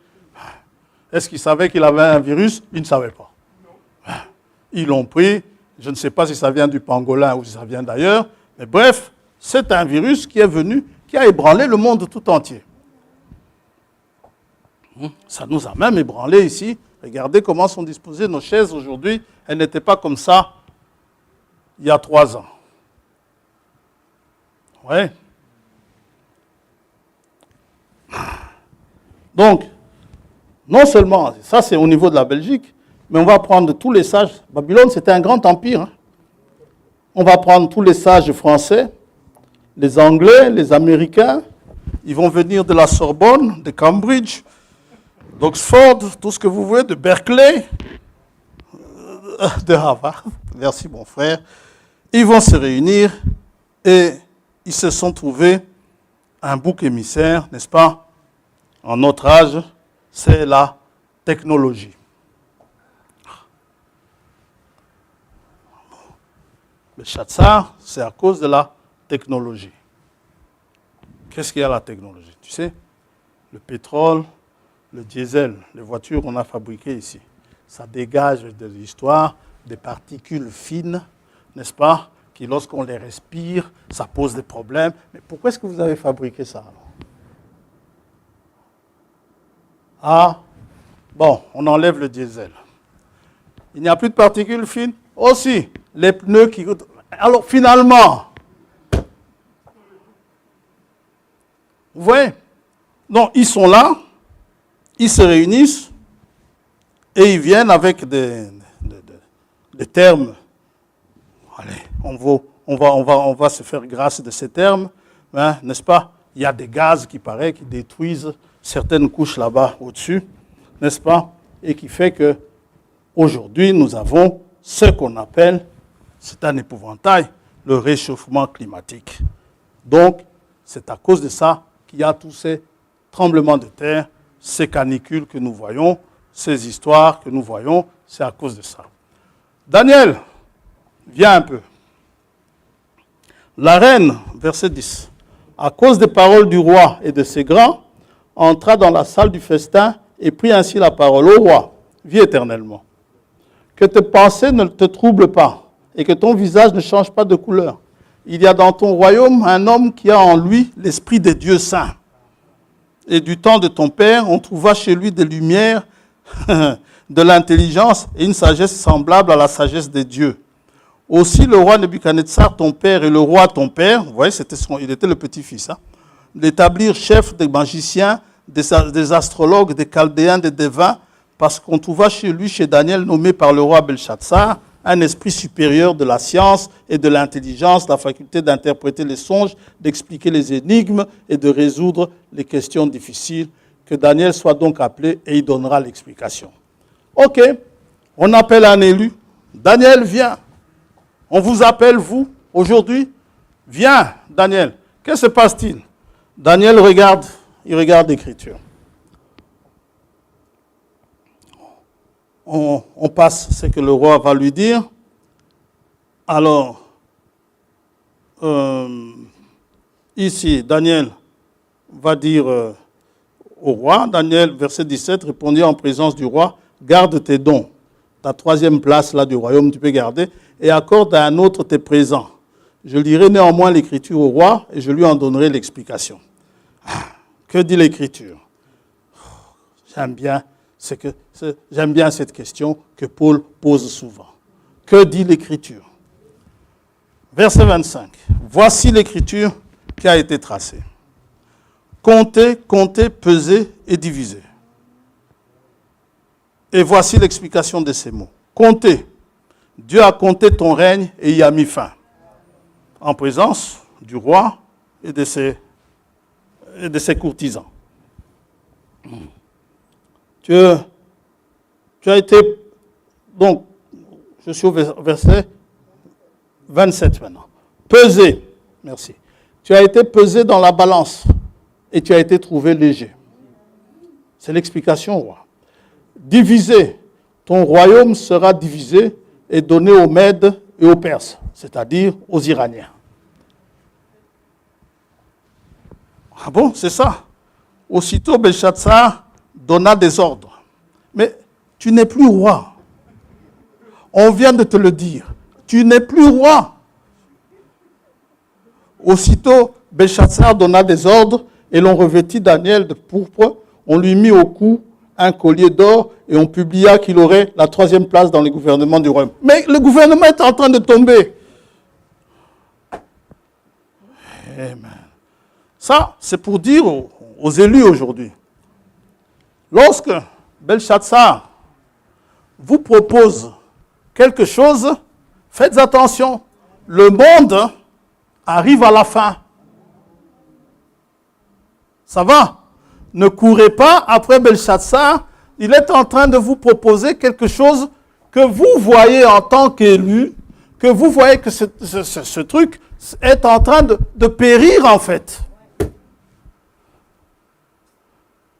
Est-ce qu'il savait qu'il avait un virus? Il ne savait pas. Ils l'ont pris. Je ne sais pas si ça vient du pangolin ou si ça vient d'ailleurs. Mais bref, c'est un virus qui est venu, qui a ébranlé le monde tout entier. Ça nous a même ébranlé ici. Regardez comment sont disposées nos chaises aujourd'hui. Elles n'étaient pas comme ça il y a 3 ans. Ouais. Donc, non seulement, ça c'est au niveau de la Belgique, mais on va prendre tous les sages. Babylone, c'était un grand empire. Hein. On va prendre tous les sages français, les Anglais, les Américains. Ils vont venir de la Sorbonne, de Cambridge, d'Oxford, tout ce que vous voulez, de Berkeley, de Harvard. Merci mon frère. Ils vont se réunir et ils se sont trouvés un bouc émissaire, n'est-ce pas? En notre âge, c'est la technologie. Le Chatsar, c'est à cause de la technologie. Qu'est-ce qu'il y a la technologie? Tu sais, le pétrole, le diesel, les voitures qu'on a fabriquées ici, ça dégage de l'histoire des particules fines, n'est-ce pas? Qui, lorsqu'on les respire, ça pose des problèmes. Mais pourquoi est-ce que vous avez fabriqué ça alors? Ah, bon, on enlève le diesel. Il n'y a plus de particules fines? Aussi, les pneus qui... Alors, finalement, vous voyez? Donc, ils sont là, ils se réunissent, et ils viennent avec des termes. Allez, on va se faire grâce de ces termes, hein, n'est-ce pas? Il y a des gaz qui paraît qui détruisent certaines couches là-bas au-dessus, n'est-ce pas? Et qui fait que aujourd'hui nous avons ce qu'on appelle, c'est un épouvantail, le réchauffement climatique. Donc, c'est à cause de ça qu'il y a tous ces tremblements de terre, ces canicules que nous voyons, ces histoires que nous voyons, c'est à cause de ça. Daniel, viens un peu. La reine, verset 10, à cause des paroles du roi et de ses grands, entra dans la salle du festin et prit ainsi la parole. Ô roi, vis éternellement. Que tes pensées ne te troublent pas et que ton visage ne change pas de couleur. Il y a dans ton royaume un homme qui a en lui l'esprit des dieux saints. Et du temps de ton père, on trouva chez lui des lumières, de l'intelligence et une sagesse semblable à la sagesse des dieux. Aussi le roi Nebuchadnezzar, ton père, et le roi ton père, vous voyez, il était le petit-fils, hein, l'établir chef des magiciens, des astrologues, des chaldéens, des devins, parce qu'on trouva chez lui, chez Daniel, nommé par le roi Belshazzar, un esprit supérieur de la science et de l'intelligence, la faculté d'interpréter les songes, d'expliquer les énigmes et de résoudre les questions difficiles. Que Daniel soit donc appelé et il donnera l'explication. Ok, on appelle un élu. Daniel, viens. On vous appelle, vous, aujourd'hui. Viens, Daniel. Que se passe-t-il? Daniel il regarde l'Écriture. On passe ce que le roi va lui dire. Alors, ici, Daniel va dire au roi, Daniel, verset 17, répondit en présence du roi, garde tes dons, ta troisième place là du royaume, tu peux garder, et accorde à un autre tes présents. Je lirai néanmoins l'Écriture au roi et je lui en donnerai l'explication. Que dit l'Écriture? J'aime bien cette question que Paul pose souvent. Que dit l'Écriture? Verset 25. Voici l'Écriture qui a été tracée. Comptez, comptez, pesez et divisez. Et voici l'explication de ces mots. Comptez. Dieu a compté ton règne et y a mis fin. En présence du roi et de ses courtisans. Tu as été... Donc, je suis au verset 27 maintenant. Pesé. Merci. Tu as été pesé dans la balance et tu as été trouvé léger. C'est l'explication, roi. Divisé. Ton royaume sera divisé et donné aux Mèdes et aux Perses, c'est-à-dire aux Iraniens. Ah bon, c'est ça. Aussitôt, Belchatsar donna des ordres. Mais tu n'es plus roi. On vient de te le dire. Tu n'es plus roi. Aussitôt, Belchatsar donna des ordres et l'on revêtit Daniel de pourpre. On lui mit au cou un collier d'or et on publia qu'il aurait la 3e place dans le gouvernement du royaume. Mais le gouvernement est en train de tomber. Amen. Ça, c'est pour dire aux élus aujourd'hui. Lorsque Belchatsar vous propose quelque chose, faites attention. Le monde arrive à la fin. Ça va? Ne courez pas après Belchatsar. Il est en train de vous proposer quelque chose que vous voyez en tant qu'élu, que vous voyez que ce truc est en train de périr en fait.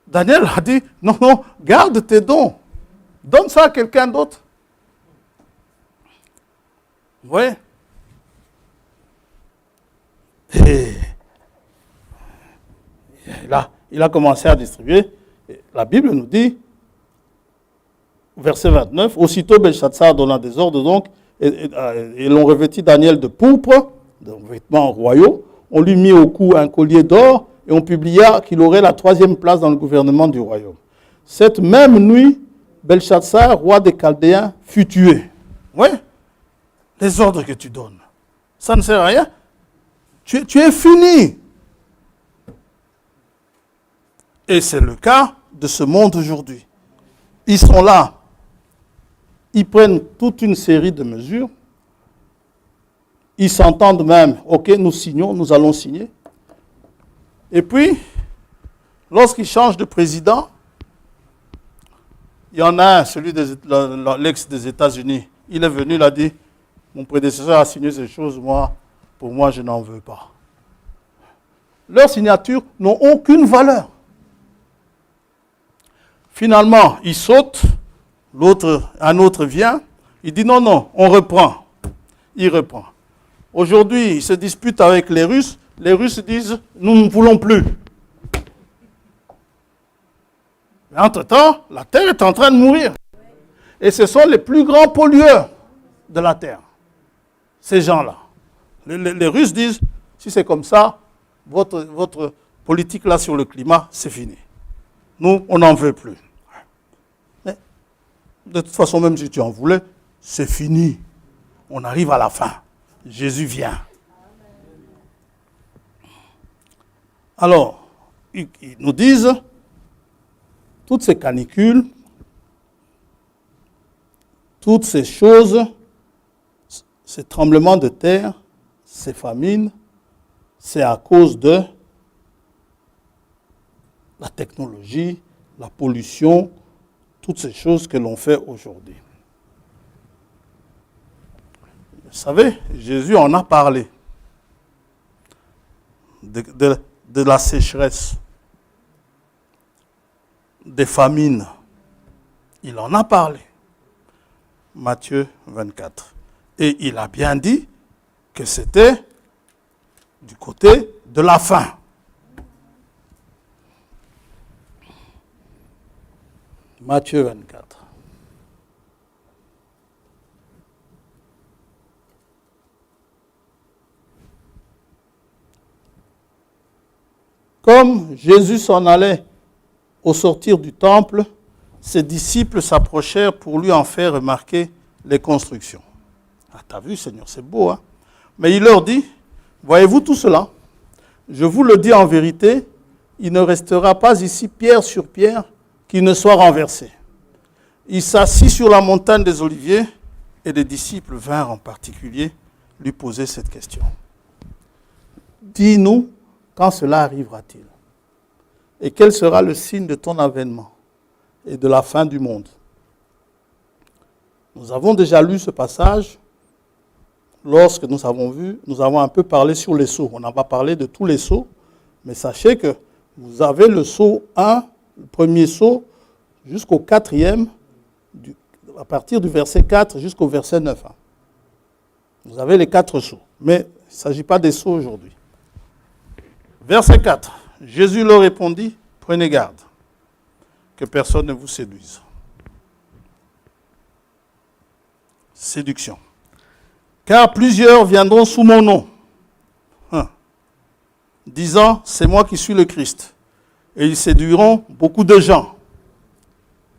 Daniel a dit, non, non, garde tes dons. Donne ça à quelqu'un d'autre. Vous voyez? Et il a commencé à distribuer. La Bible nous dit, verset 29, aussitôt Belchatsar donna des ordres donc, et l'on revêtit Daniel de pourpre, de vêtements royaux, on lui mit au cou un collier d'or, et on publia qu'il aurait la 3e place dans le gouvernement du royaume. Cette même nuit, Belchatsar, roi des Chaldéens, fut tué. Oui, les ordres que tu donnes, ça ne sert à rien. Tu es fini. Et c'est le cas de ce monde aujourd'hui. Ils sont là. Ils prennent toute une série de mesures. Ils s'entendent même, ok, nous signons, nous allons signer. Et puis, lorsqu'ils changent de président, il y en a un, celui de l'ex des États-Unis. Il est venu, il a dit, mon prédécesseur a signé ces choses, pour moi, je n'en veux pas. Leurs signatures n'ont aucune valeur. Finalement, ils sautent, un autre vient, il dit non, non, on reprend. Il reprend. Aujourd'hui, il se dispute avec les Russes. Les Russes disent, nous ne voulons plus. Mais entre-temps, la Terre est en train de mourir. Et ce sont les plus grands pollueurs de la Terre. Ces gens-là. Les Russes disent, si c'est comme ça, votre politique là sur le climat, c'est fini. Nous, on n'en veut plus. Mais, de toute façon, même si tu en voulais, c'est fini. On arrive à la fin. Jésus vient. Alors, ils nous disent, toutes ces canicules, toutes ces choses, ces tremblements de terre, ces famines, c'est à cause de la technologie, la pollution, toutes ces choses que l'on fait aujourd'hui. Vous savez, Jésus en a parlé de la sécheresse, des famines. Il en a parlé. Matthieu 24. Et il a bien dit que c'était du côté de la fin. Matthieu 24. comme Jésus s'en allait au sortir du temple, ses disciples s'approchèrent pour lui en faire remarquer les constructions. Ah, t'as vu, Seigneur, c'est beau, hein? Mais il leur dit, voyez-vous tout cela? Je vous le dis en vérité, il ne restera pas ici pierre sur pierre qui ne soit renversé. Il s'assit sur la montagne des Oliviers et les disciples vinrent en particulier lui poser cette question. Dis-nous, quand cela arrivera-t-il? Et quel sera le signe de ton avènement et de la fin du monde? Nous avons déjà lu ce passage lorsque nous avons un peu parlé sur les sceaux. On n'a pas parlé de tous les sceaux, mais sachez que vous avez le sceau 1, le premier sceau, jusqu'au 4e, à partir du verset 4 jusqu'au verset 9. Vous avez les 4 sceaux, mais il ne s'agit pas des sceaux aujourd'hui. Verset 4. Jésus leur répondit, prenez garde, que personne ne vous séduise. Séduction. Car plusieurs viendront sous mon nom, disant, c'est moi qui suis le Christ. Et ils séduiront beaucoup de gens.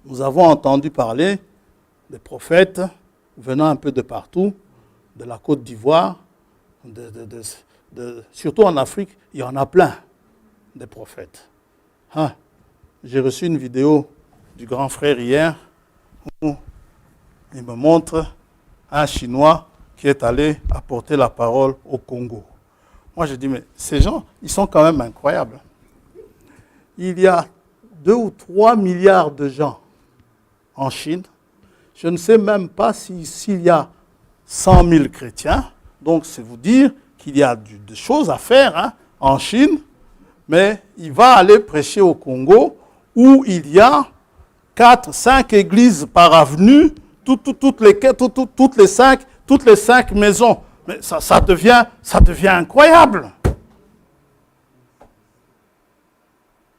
Nous avons entendu parler des prophètes venant un peu de partout, de la Côte d'Ivoire, surtout en Afrique, il y en a plein, des prophètes. J'ai reçu une vidéo du grand frère hier où il me montre un Chinois qui est allé apporter la parole au Congo. Moi, je dis, mais ces gens, ils sont quand même incroyables. Il y a 2 ou 3 milliards de gens en Chine. Je ne sais même pas s'il y a 100 000 chrétiens. Donc, c'est vous dire qu'il y a des choses à faire en Chine. Mais il va aller prêcher au Congo où il y a 4, 5 églises par avenue, toutes les 5 maisons. Mais ça devient incroyable.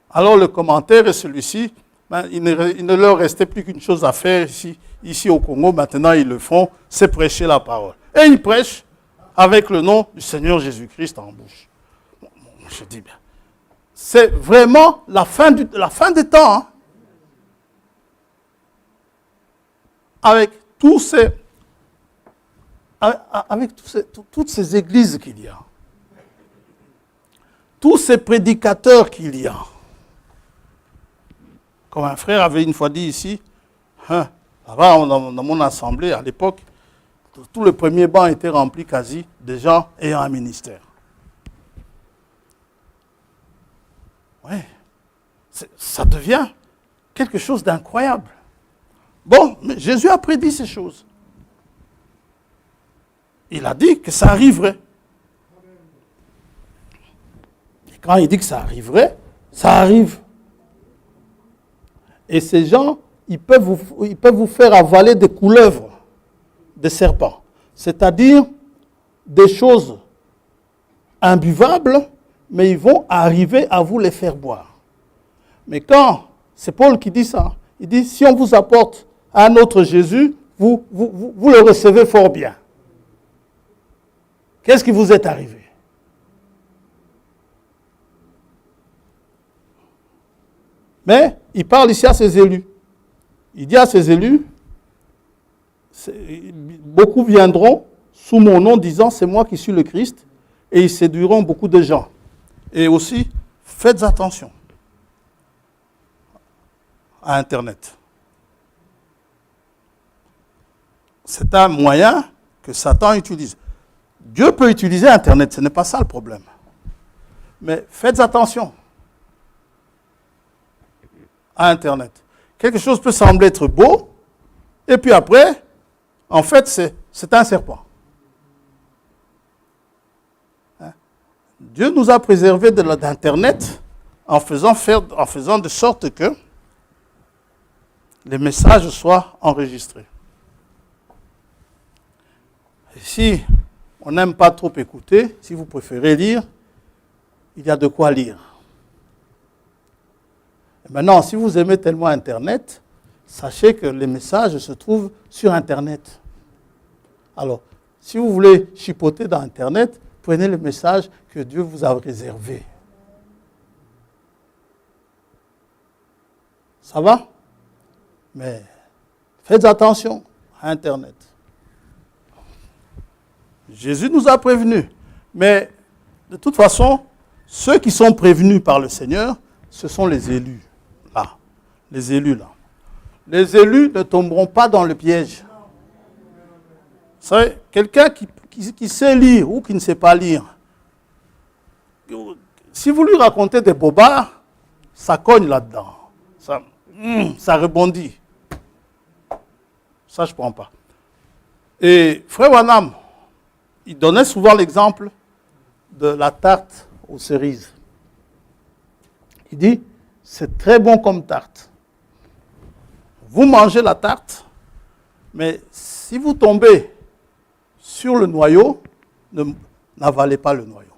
Alors le commentaire est celui-ci. Il ne leur restait plus qu'une chose à faire ici au Congo. Maintenant, ils le font, c'est prêcher la parole. Et ils prêchent avec le nom du Seigneur Jésus-Christ en bouche. Je dis bien. C'est vraiment la fin des temps. Avec toutes ces églises qu'il y a. Tous ces prédicateurs qu'il y a. Comme un frère avait une fois dit ici, là-bas dans mon assemblée à l'époque, tout le premier banc était rempli quasi de gens ayant un ministère. Oui, ça devient quelque chose d'incroyable. Bon, mais Jésus a prédit ces choses. Il a dit que ça arriverait. Et quand il dit que ça arriverait, ça arrive. Et ces gens, ils peuvent vous faire avaler des couleuvres, des serpents. C'est-à-dire des choses imbuvables, mais ils vont arriver à vous les faire boire. Mais quand, c'est Paul qui dit ça, il dit, si on vous apporte un autre Jésus, vous le recevez fort bien. Qu'est-ce qui vous est arrivé? Mais il parle ici à ses élus. Il dit à ses élus, beaucoup viendront sous mon nom disant c'est moi qui suis le Christ et ils séduiront beaucoup de gens. Et aussi, faites attention à Internet. C'est un moyen que Satan utilise. Dieu peut utiliser Internet, ce n'est pas ça le problème. Mais faites attention à Internet. Quelque chose peut sembler être beau, et puis après, en fait, c'est un serpent. Dieu nous a préservés d'Internet en faisant de sorte que les messages soient enregistrés. Et si on n'aime pas trop écouter, si vous préférez lire, il y a de quoi lire. Et maintenant, si vous aimez tellement Internet, sachez que les messages se trouvent sur Internet. Alors, si vous voulez chipoter dans Internet, prenez le message que Dieu vous a réservé. Ça va? Mais faites attention à Internet. Jésus nous a prévenus. Mais de toute façon, ceux qui sont prévenus par le Seigneur, ce sont les élus. Là. Les élus là. Les élus ne tomberont pas dans le piège. Vous savez, quelqu'un qui sait lire ou qui ne sait pas lire, si vous lui racontez des bobards, ça cogne là-dedans. Ça rebondit. Ça, je ne prends pas. Et Frère Wanam, il donnait souvent l'exemple de la tarte aux cerises. Il dit, c'est très bon comme tarte. Vous mangez la tarte, mais si vous tombez sur le noyau, n'avalez pas le noyau.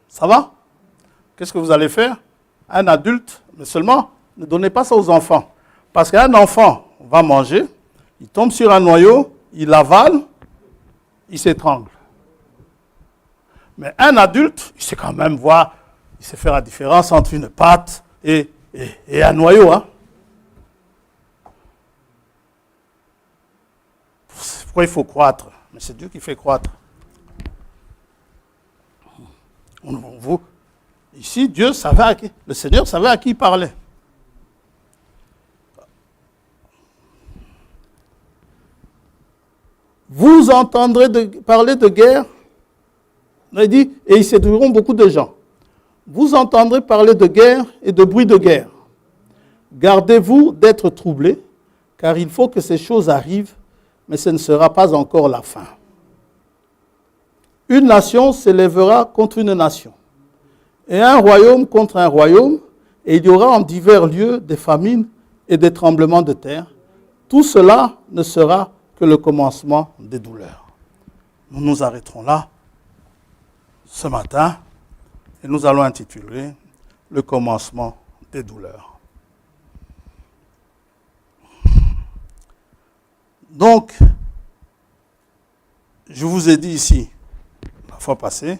Ça va? Qu'est-ce que vous allez faire? Un adulte, mais seulement, ne donnez pas ça aux enfants. Parce qu'un enfant va manger, il tombe sur un noyau, il avale, il s'étrangle. Mais un adulte, il sait quand même voir, il sait faire la différence entre une pâte et un noyau. Hein? Pourquoi il faut croître? Mais c'est Dieu qui fait croître. Ici, Dieu savait le Seigneur savait à qui il parlait. Vous entendrez parler de guerre. Il dit, et ils séduiront beaucoup de gens. Vous entendrez parler de guerre et de bruit de guerre. Gardez-vous d'être troublés, car il faut que ces choses arrivent, mais ce ne sera pas encore la fin. Une nation s'élèvera contre une nation, et un royaume contre un royaume, et il y aura en divers lieux des famines et des tremblements de terre. Tout cela ne sera que le commencement des douleurs. Nous nous arrêterons là ce matin et nous allons intituler le commencement des douleurs. Donc, je vous ai dit ici, la fois passée,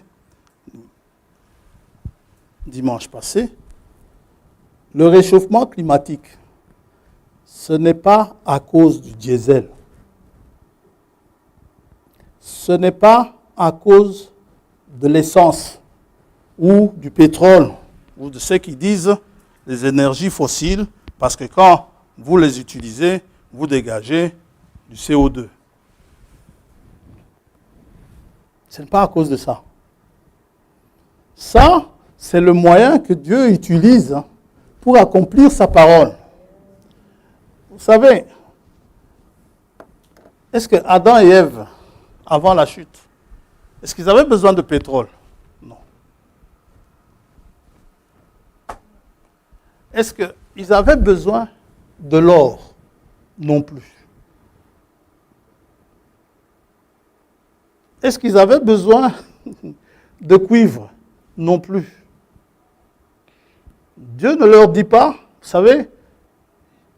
dimanche passé, le réchauffement climatique, ce n'est pas à cause du diesel. Ce n'est pas à cause de l'essence ou du pétrole ou de ceux qui disent les énergies fossiles, parce que quand vous les utilisez, vous dégagez du CO2. Ce n'est pas à cause de ça. Ça, c'est le moyen que Dieu utilise pour accomplir sa parole. Vous savez, est-ce que Adam et Ève, avant la chute, est-ce qu'ils avaient besoin de pétrole? Non. Est-ce qu'ils avaient besoin de l'or? Non plus. Est-ce qu'ils avaient besoin de cuivre? Non plus. Dieu ne leur dit pas, vous savez,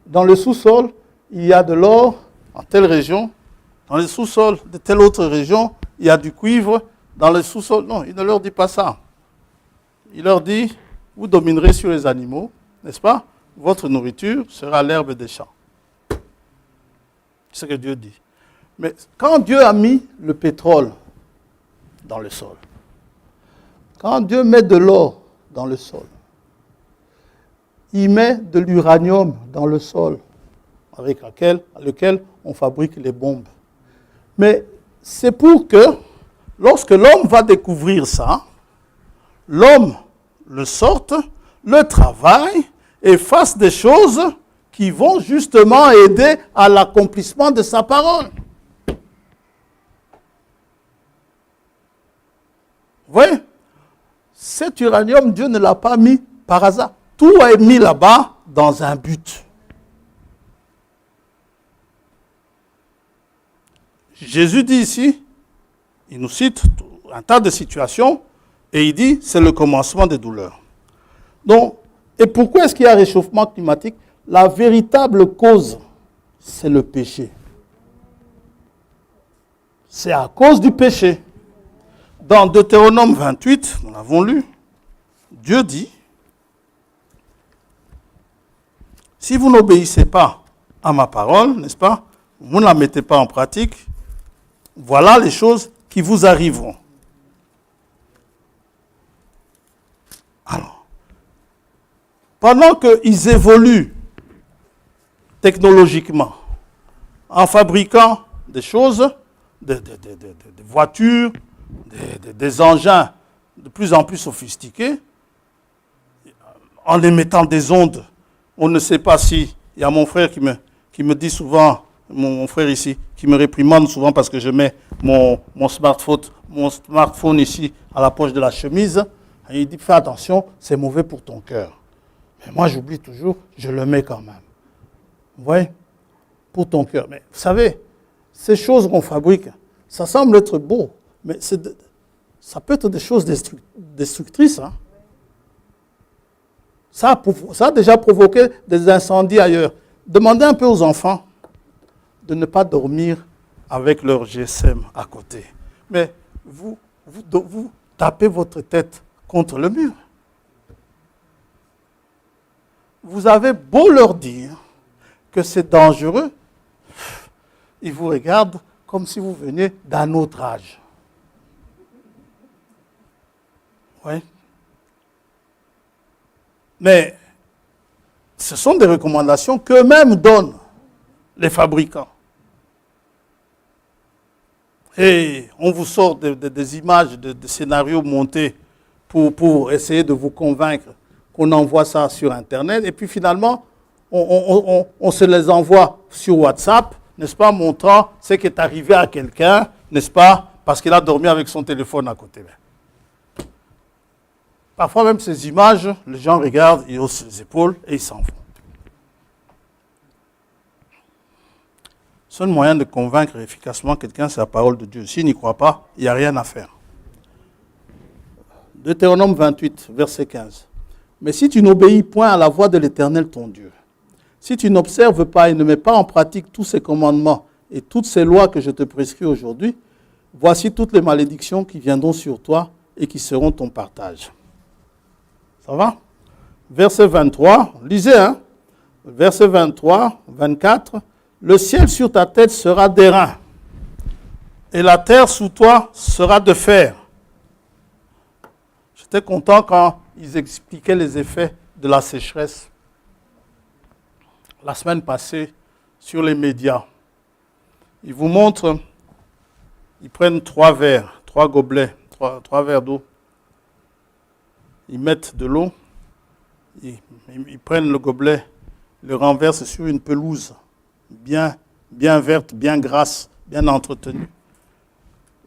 dans le sous-sol, il y a de l'or en telle région, dans le sous-sol de telle autre région, il y a du cuivre, dans le sous-sol. Non, il ne leur dit pas ça. Il leur dit, vous dominerez sur les animaux, n'est-ce pas? Votre nourriture sera l'herbe des champs. C'est ce que Dieu dit. Mais quand Dieu a mis le pétrole dans le sol, quand Dieu met de l'or dans le sol, il met de l'uranium dans le sol, avec lequel on fabrique les bombes. Mais c'est pour que, lorsque l'homme va découvrir ça, l'homme le sorte, le travaille et fasse des choses qui vont justement aider à l'accomplissement de sa parole. Vous voyez? Cet uranium, Dieu ne l'a pas mis par hasard. Tout est mis là-bas dans un but. Jésus dit ici, il nous cite un tas de situations, et il dit, c'est le commencement des douleurs. Donc, et pourquoi est-ce qu'il y a un réchauffement climatique? La véritable cause, c'est le péché. C'est à cause du péché. Dans Deutéronome 28, nous l'avons lu, Dieu dit, Si vous n'obéissez pas à ma parole, n'est-ce pas, vous ne la mettez pas en pratique, voilà les choses qui vous arriveront. Alors, pendant qu'ils évoluent technologiquement, en fabriquant des choses, des voitures, des engins de plus en plus sophistiqués, en émettant des ondes, on ne sait pas si, il y a mon frère qui me dit souvent, mon frère ici, qui me réprimande souvent parce que je mets mon smartphone ici à la poche de la chemise, et il dit, fais attention, c'est mauvais pour ton cœur. Mais moi, j'oublie toujours, je le mets quand même. Vous voyez? Pour ton cœur. Mais vous savez, ces choses qu'on fabrique, ça semble être beau, mais ça peut être des choses destructrices. Hein? Ça a déjà provoqué des incendies ailleurs. Demandez un peu aux enfants de ne pas dormir avec leur GSM à côté. Mais vous tapez votre tête contre le mur. Vous avez beau leur dire que c'est dangereux, ils vous regardent comme si vous veniez d'un autre âge. Oui. Mais ce sont des recommandations qu'eux-mêmes donnent, les fabricants. Et on vous sort des images, des scénarios montés pour essayer de vous convaincre qu'on envoie ça sur Internet. Et puis finalement, on se les envoie sur WhatsApp, n'est-ce pas, montrant ce qui est arrivé à quelqu'un, n'est-ce pas, parce qu'il a dormi avec son téléphone à côté. Parfois même ces images, les gens regardent, ils haussent les épaules et ils s'en vont. Le seul moyen de convaincre efficacement quelqu'un, c'est la parole de Dieu. S'il n'y croit pas, il n'y a rien à faire. Deutéronome 28, verset 15. Mais si tu n'obéis point à la voix de l'Éternel ton Dieu, si tu n'observes pas et ne mets pas en pratique tous ces commandements et toutes ces lois que je te prescris aujourd'hui, voici toutes les malédictions qui viendront sur toi et qui seront ton partage. Ça va? Verset 23, lisez, hein? Verset 23, 24. Le ciel sur ta tête sera d'airain, et la terre sous toi sera de fer. J'étais content quand ils expliquaient les effets de la sécheresse la semaine passée sur les médias. Ils vous montrent, ils prennent 3 verres, 3 gobelets, 3 verres d'eau. Ils mettent de l'eau, ils prennent le gobelet, le renversent sur une pelouse bien verte, bien grasse, bien entretenue.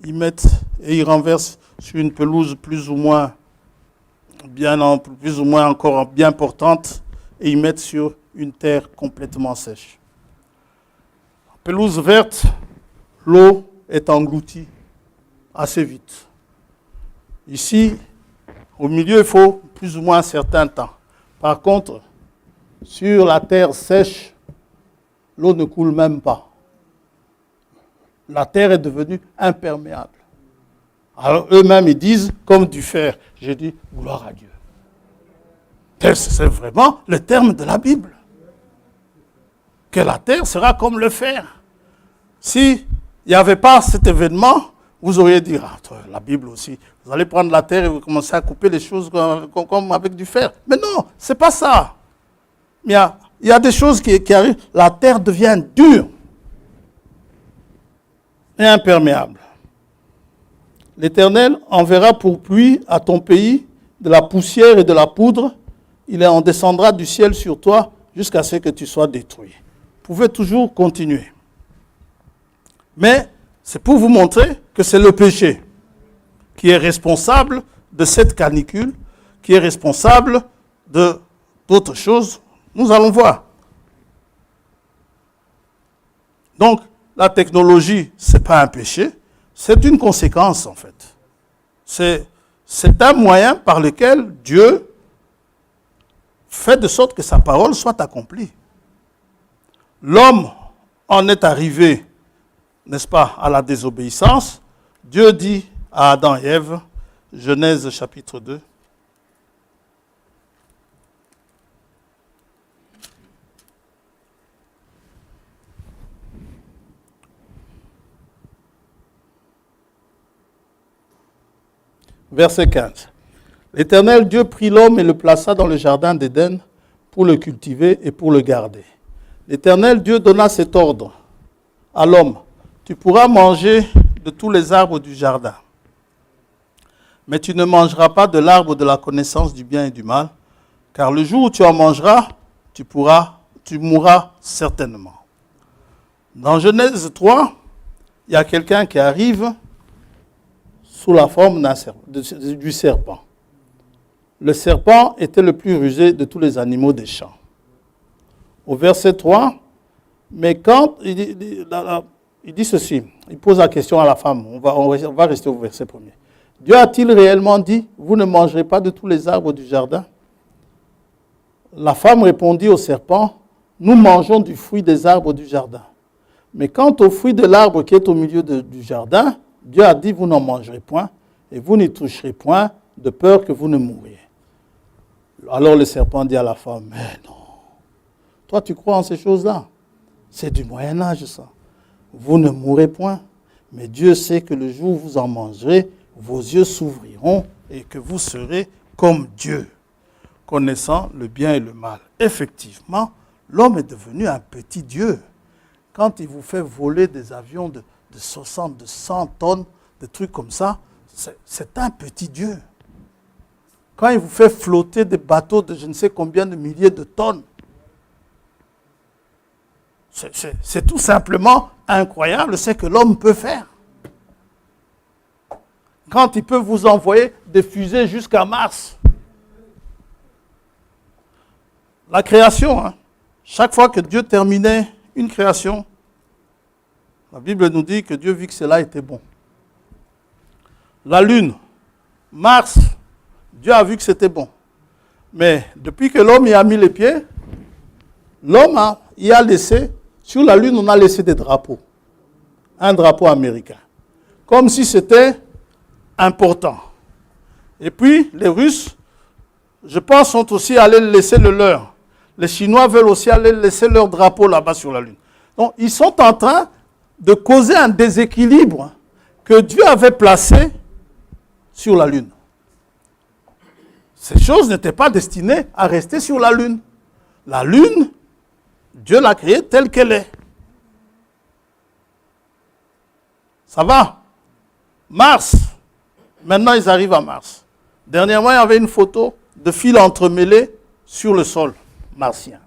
Ils mettent et ils renversent sur une pelouse plus ou moins encore bien portante et ils mettent sur une terre complètement sèche. Pelouse verte, l'eau est engloutie assez vite. Ici, au milieu, il faut plus ou moins un certain temps. Par contre, sur la terre sèche, l'eau ne coule même pas. La terre est devenue imperméable. Alors eux-mêmes, ils disent comme du fer. J'ai dit, gloire à Dieu. C'est vraiment le terme de la Bible. Que la terre sera comme le fer. S'il n'y avait pas cet événement, vous auriez dit, la Bible aussi, vous allez prendre la terre et vous commencez à couper les choses comme avec du fer. Mais non, ce n'est pas ça. Il y a des choses qui arrivent. La terre devient dure et imperméable. L'Éternel enverra pour pluie à ton pays de la poussière et de la poudre. Il en descendra du ciel sur toi jusqu'à ce que tu sois détruit. Vous pouvez toujours continuer. Mais c'est pour vous montrer que c'est le péché qui est responsable de cette canicule, qui est responsable d'autres choses. Nous allons voir. Donc, la technologie, ce n'est pas un péché, c'est une conséquence en fait. C'est un moyen par lequel Dieu fait de sorte que sa parole soit accomplie. L'homme en est arrivé, n'est-ce pas, à la désobéissance. Dieu dit à Adam et Ève, Genèse chapitre 2, Verset 15. L'Éternel Dieu prit l'homme et le plaça dans le jardin d'Éden pour le cultiver et pour le garder. L'Éternel Dieu donna cet ordre à l'homme. Tu pourras manger de tous les arbres du jardin, mais tu ne mangeras pas de l'arbre de la connaissance du bien et du mal, car le jour où tu en mangeras, tu mourras certainement. Dans Genèse 3, il y a quelqu'un qui arrive sous la forme du serpent. Le serpent était le plus rusé de tous les animaux des champs. Au verset 3, mais quand il dit ceci, il pose la question à la femme, on va rester au verset 1er. Dieu a-t-il réellement dit, vous ne mangerez pas de tous les arbres du jardin? La femme répondit au serpent, nous mangeons du fruit des arbres du jardin. Mais quant au fruit de l'arbre qui est au milieu du jardin, Dieu a dit, vous n'en mangerez point, et vous n'y toucherez point, de peur que vous ne mouriez. Alors le serpent dit à la femme, mais non, toi tu crois en ces choses-là? C'est du Moyen-Âge ça. Vous ne mourrez point, mais Dieu sait que le jour où vous en mangerez, vos yeux s'ouvriront et que vous serez comme Dieu, connaissant le bien et le mal. Effectivement, l'homme est devenu un petit Dieu. Quand il vous fait voler des avions de 60, de 100 tonnes, des trucs comme ça, c'est un petit Dieu. Quand il vous fait flotter des bateaux de je ne sais combien de milliers de tonnes, c'est tout simplement incroyable ce que l'homme peut faire. Quand il peut vous envoyer des fusées jusqu'à Mars. La création, hein, chaque fois que Dieu terminait une création, la Bible nous dit que Dieu vit que cela était bon. La Lune, Mars, Dieu a vu que c'était bon. Mais depuis que l'homme y a mis les pieds, l'homme y a laissé, sur la Lune, on a laissé des drapeaux. Un drapeau américain. Comme si c'était important. Et puis, les Russes, je pense, sont aussi allés laisser le leur. Les Chinois veulent aussi aller laisser leur drapeau là-bas sur la Lune. Donc, ils sont en train de causer un déséquilibre que Dieu avait placé sur la Lune. Ces choses n'étaient pas destinées à rester sur la Lune. La Lune, Dieu l'a créée telle qu'elle est. Ça va? Mars. Maintenant, ils arrivent à Mars. Dernièrement, il y avait une photo de fils entremêlés sur le sol martien.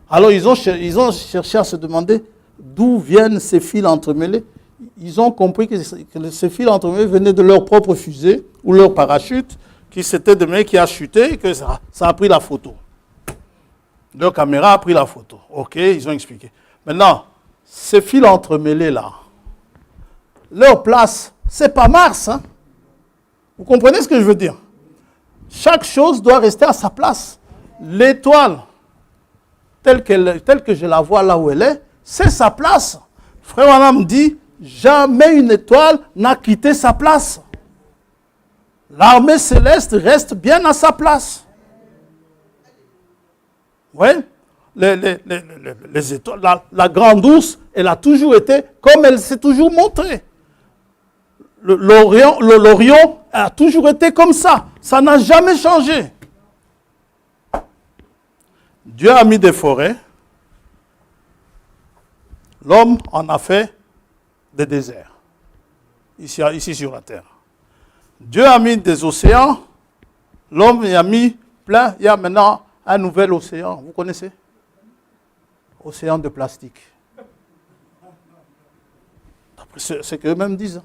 Alors, ils ont cherché à se demander d'où viennent ces fils entremêlés. Ils ont compris que ces fils entremêlés venaient de leur propre fusée ou leur parachute qui s'était demain qui a chuté et que ça a pris la photo. Leur caméra a pris la photo. OK, ils ont expliqué. Maintenant, ces fils entremêlés là, leur place, c'est pas Mars. Hein? Vous comprenez ce que je veux dire? Chaque chose doit rester à sa place. L'étoile, telle que je la vois là où elle est, c'est sa place. Frère Branham dit, jamais une étoile n'a quitté sa place. L'armée céleste reste bien à sa place. Oui, les étoiles, la grande ours, elle a toujours été comme elle s'est toujours montrée. L'Orion a toujours été comme ça. Ça n'a jamais changé. Dieu a mis des forêts. L'homme en a fait des déserts. Ici sur la terre. Dieu a mis des océans. L'homme y a mis plein. Il y a maintenant un nouvel océan. Vous connaissez? Océan de plastique. C'est qu'eux-mêmes disent.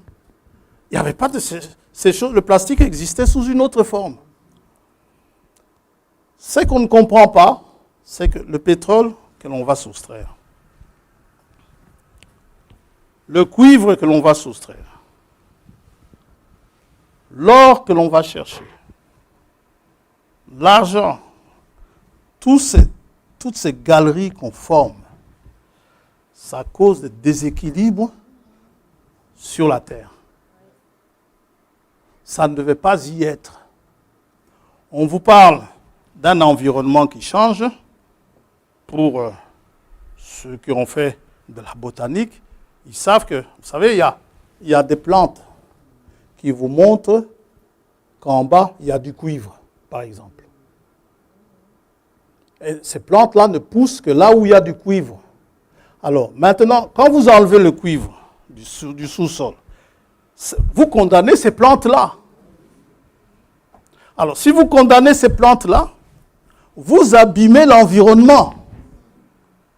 Il n'y avait pas de ces choses. Le plastique existait sous une autre forme. Ce qu'on ne comprend pas, c'est que le pétrole que l'on va soustraire, le cuivre que l'on va soustraire, l'or que l'on va chercher, l'argent, toutes ces galeries qu'on forme, ça cause des déséquilibres sur la terre. Ça ne devait pas y être. On vous parle d'un environnement qui change. Pour ceux qui ont fait de la botanique, ils savent que, vous savez, il y a des plantes qui vous montrent quand en bas, il y a du cuivre, par exemple. Et ces plantes-là ne poussent que là où il y a du cuivre. Alors, maintenant, quand vous enlevez le cuivre du sous-sol, vous condamnez ces plantes-là. Alors, si vous condamnez ces plantes-là, vous abîmez l'environnement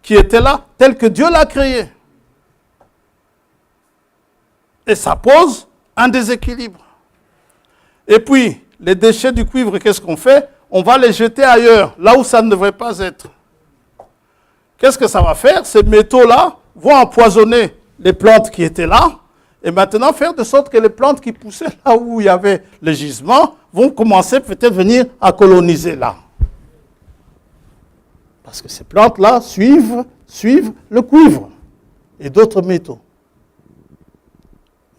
qui était là, tel que Dieu l'a créé. Et ça pose un déséquilibre. Et puis, les déchets du cuivre, qu'est-ce qu'on fait? On va les jeter ailleurs, là où ça ne devrait pas être. Qu'est-ce que ça va faire? Ces métaux-là vont empoisonner les plantes qui étaient là, et maintenant faire de sorte que les plantes qui poussaient là où il y avait le gisement vont commencer peut-être venir à coloniser là. Parce que ces plantes-là suivent le cuivre et d'autres métaux.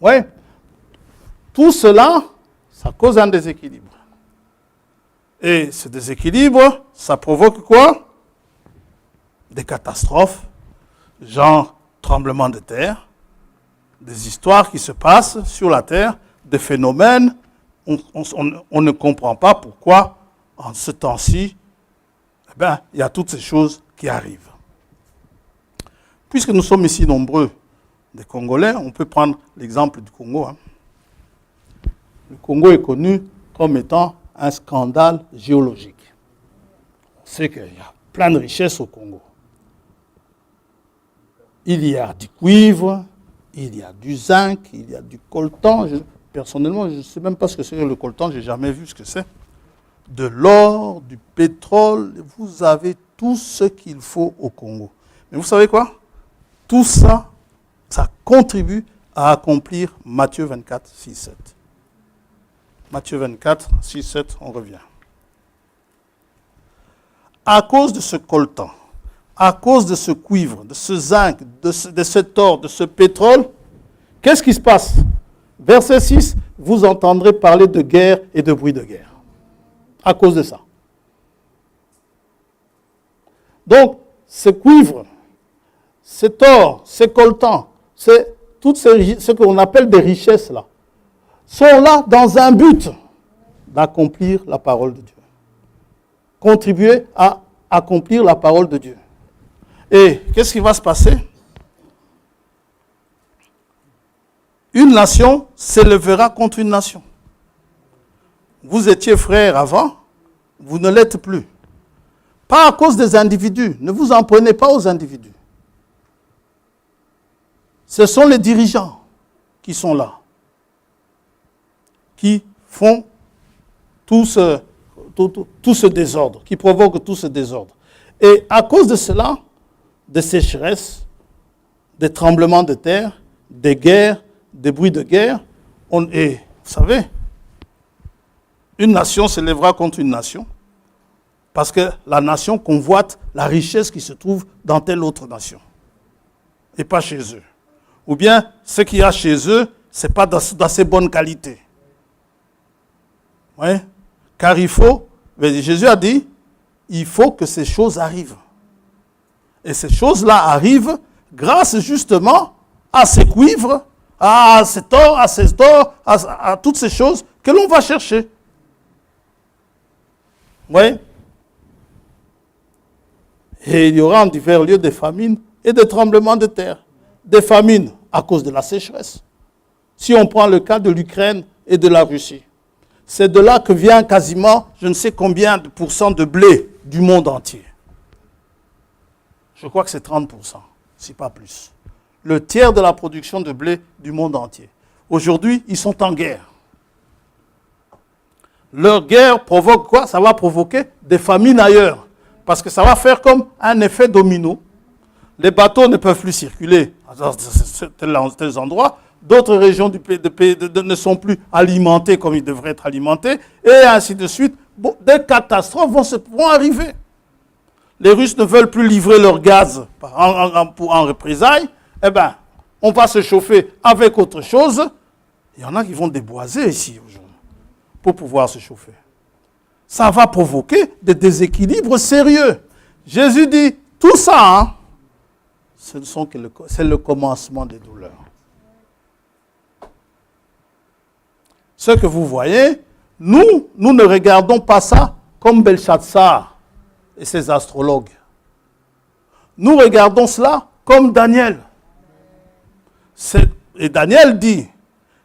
Oui. Tout cela, ça cause un déséquilibre. Et ce déséquilibre, ça provoque quoi? Des catastrophes, genre tremblement de terre, des histoires qui se passent sur la terre, des phénomènes, on ne comprend pas pourquoi, en ce temps-ci, il y a toutes ces choses qui arrivent. Puisque nous sommes ici nombreux, des Congolais, on peut prendre l'exemple du Congo. Le Congo est connu comme étant un scandale géologique. On sait qu'il y a plein de richesses au Congo. Il y a du cuivre, il y a du zinc, il y a du coltan. Personnellement, je ne sais même pas ce que c'est le coltan, je n'ai jamais vu ce que c'est. De l'or, du pétrole, vous avez tout ce qu'il faut au Congo. Mais vous savez quoi? Tout ça, ça contribue à accomplir Matthieu 24, 6, 7. Matthieu 24, 6, 7, on revient. À cause de ce coltan, à cause de ce cuivre, de ce zinc, de cet or, de ce pétrole, qu'est-ce qui se passe? Verset 6, vous entendrez parler de guerre et de bruit de guerre. À cause de ça. Donc, ce cuivre, cet or, ces coltans, toutes ce qu'on appelle des richesses là, sont là dans un but d'accomplir la parole de Dieu. Contribuer à accomplir la parole de Dieu. Et qu'est-ce qui va se passer? Une nation s'élèvera contre une nation. Vous étiez frères avant, vous ne l'êtes plus. Pas à cause des individus. Ne vous en prenez pas aux individus. Ce sont les dirigeants qui sont là, qui font tout ce désordre, qui provoquent tout ce désordre. Et à cause de cela, des sécheresses, des tremblements de terre, des guerres, des bruits de guerre, et vous savez, une nation s'élèvera contre une nation parce que la nation convoite la richesse qui se trouve dans telle autre nation et pas chez eux. Ou bien ce qu'il y a chez eux, ce n'est pas d'assez bonne qualité. Oui. Car Jésus a dit, il faut que ces choses arrivent. Et ces choses-là arrivent grâce justement à ces cuivres, à cet or, à toutes ces choses que l'on va chercher. Oui. Et il y aura en divers lieux des famines et des tremblements de terre. Des famines à cause de la sécheresse. Si on prend le cas de l'Ukraine et de la Russie, c'est de là que vient quasiment, je ne sais combien de pourcents de blé du monde entier. Je crois que c'est 30%, si pas plus. Le tiers de la production de blé du monde entier. Aujourd'hui, ils sont en guerre. Leur guerre provoque quoi? Ça va provoquer des famines ailleurs. Parce que ça va faire comme un effet domino. Les bateaux ne peuvent plus circuler dans tels endroits. D'autres régions du pays ne sont plus alimentées comme ils devraient être alimentées. Et ainsi de suite. Bon, des catastrophes vont arriver. Les Russes ne veulent plus livrer leur gaz en représailles. Eh bien, on va se chauffer avec autre chose. Il y en a qui vont déboiser ici aujourd'hui pour pouvoir se chauffer. Ça va provoquer des déséquilibres sérieux. Jésus dit, tout ça, c'est le commencement des douleurs. Ce que vous voyez Nous ne regardons pas ça comme Belshazzar et ses astrologues. Nous regardons cela comme Daniel. Et Daniel dit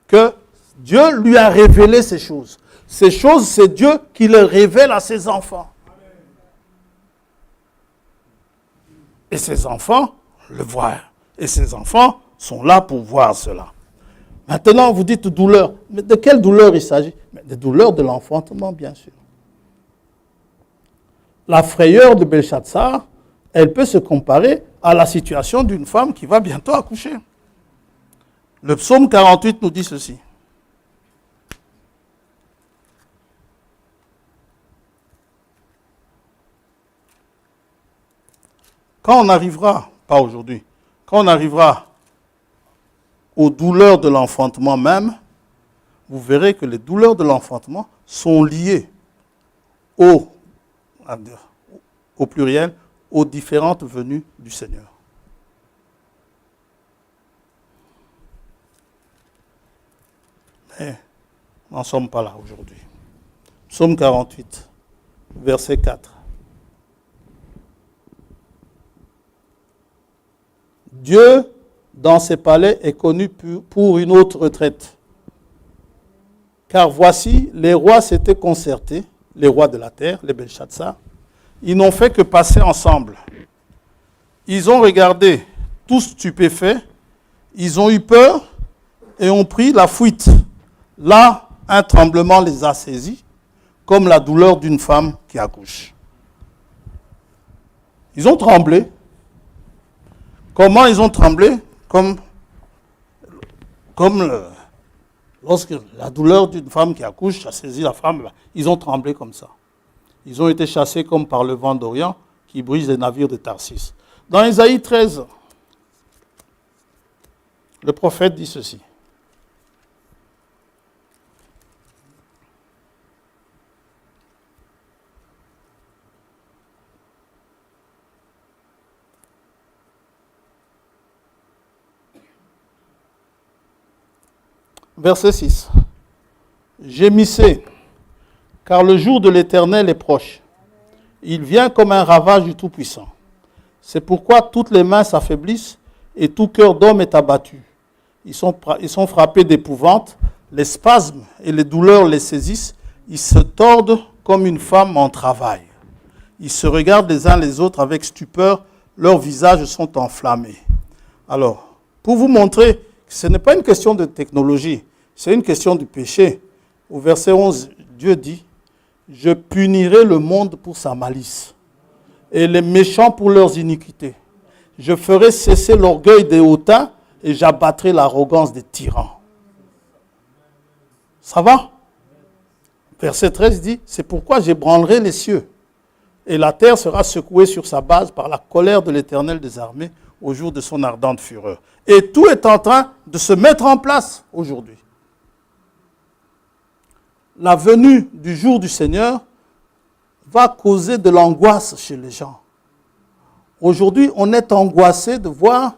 que Dieu lui a révélé ces choses. Ces choses, c'est Dieu qui les révèle à ses enfants. Et ses enfants le voient. Et ses enfants sont là pour voir cela. Maintenant, vous dites douleur. Mais de quelle douleur il s'agit? Des douleurs de l'enfantement, bien sûr. La frayeur de Belshazzar, elle peut se comparer à la situation d'une femme qui va bientôt accoucher. Le psaume 48 nous dit ceci. Quand on arrivera, pas aujourd'hui, quand on arrivera aux douleurs de l'enfantement même, vous verrez que les douleurs de l'enfantement sont liées au pluriel, aux différentes venues du Seigneur. Mais nous n'en sommes pas là aujourd'hui. Psaume 48, verset 4. Dieu, dans ses palais, est connu pour une autre retraite. Car voici, les rois s'étaient concertés, les rois de la terre, les Belshazzar. Ils n'ont fait que passer ensemble. Ils ont regardé, tous stupéfaits, ils ont eu peur et ont pris la fuite. Là, un tremblement les a saisis, comme la douleur d'une femme qui accouche. Ils ont tremblé. Comment ils ont tremblé? Comme lorsque la douleur d'une femme qui accouche a saisi la femme, ils ont tremblé comme ça. Ils ont été chassés comme par le vent d'Orient qui brise les navires de Tarsis. Dans Ésaïe 13, le prophète dit ceci. Verset 6. Gémissez, car le jour de l'Éternel est proche. Il vient comme un ravage du Tout-Puissant. C'est pourquoi toutes les mains s'affaiblissent et tout cœur d'homme est abattu. Ils sont frappés d'épouvante, les spasmes et les douleurs les saisissent. Ils se tordent comme une femme en travail. Ils se regardent les uns les autres avec stupeur, leurs visages sont enflammés. Alors, pour vous montrer que ce n'est pas une question de technologie, c'est une question du péché. Au verset 11, Dieu dit, « Je punirai le monde pour sa malice, et les méchants pour leurs iniquités. Je ferai cesser l'orgueil des hautains, et j'abattrai l'arrogance des tyrans. » Ça va? Verset 13 dit, « C'est pourquoi j'ébranlerai les cieux, et la terre sera secouée sur sa base par la colère de l'Éternel des armées au jour de son ardente fureur. » Et tout est en train de se mettre en place aujourd'hui. La venue du jour du Seigneur va causer de l'angoisse chez les gens. Aujourd'hui, on est angoissé de voir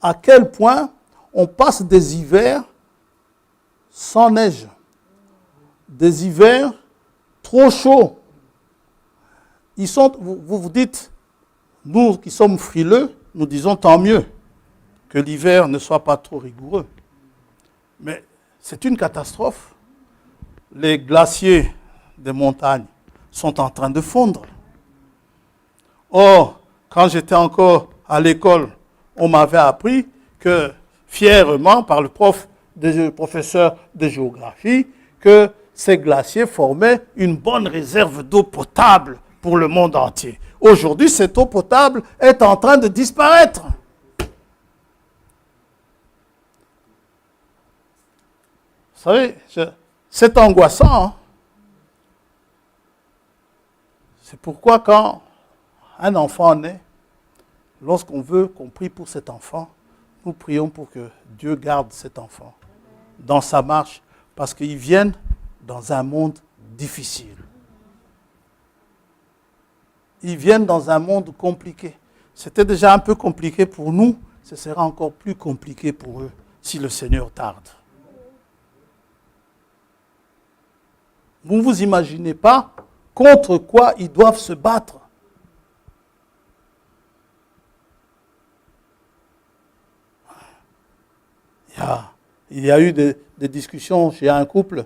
à quel point on passe des hivers sans neige, des hivers trop chauds. Vous vous dites, nous qui sommes frileux, nous disons tant mieux que l'hiver ne soit pas trop rigoureux. Mais c'est une catastrophe. Les glaciers des montagnes sont en train de fondre. Or, quand j'étais encore à l'école, on m'avait appris que, fièrement, par le professeur de géographie, que ces glaciers formaient une bonne réserve d'eau potable pour le monde entier. Aujourd'hui, cette eau potable est en train de disparaître. Vous savez, c'est angoissant. Hein? C'est pourquoi quand un enfant naît, lorsqu'on veut qu'on prie pour cet enfant, nous prions pour que Dieu garde cet enfant dans sa marche, parce qu'ils viennent dans un monde difficile. Ils viennent dans un monde compliqué. C'était déjà un peu compliqué pour nous, ce sera encore plus compliqué pour eux si le Seigneur tarde. Vous ne vous imaginez pas contre quoi ils doivent se battre. Il y a eu des discussions chez un couple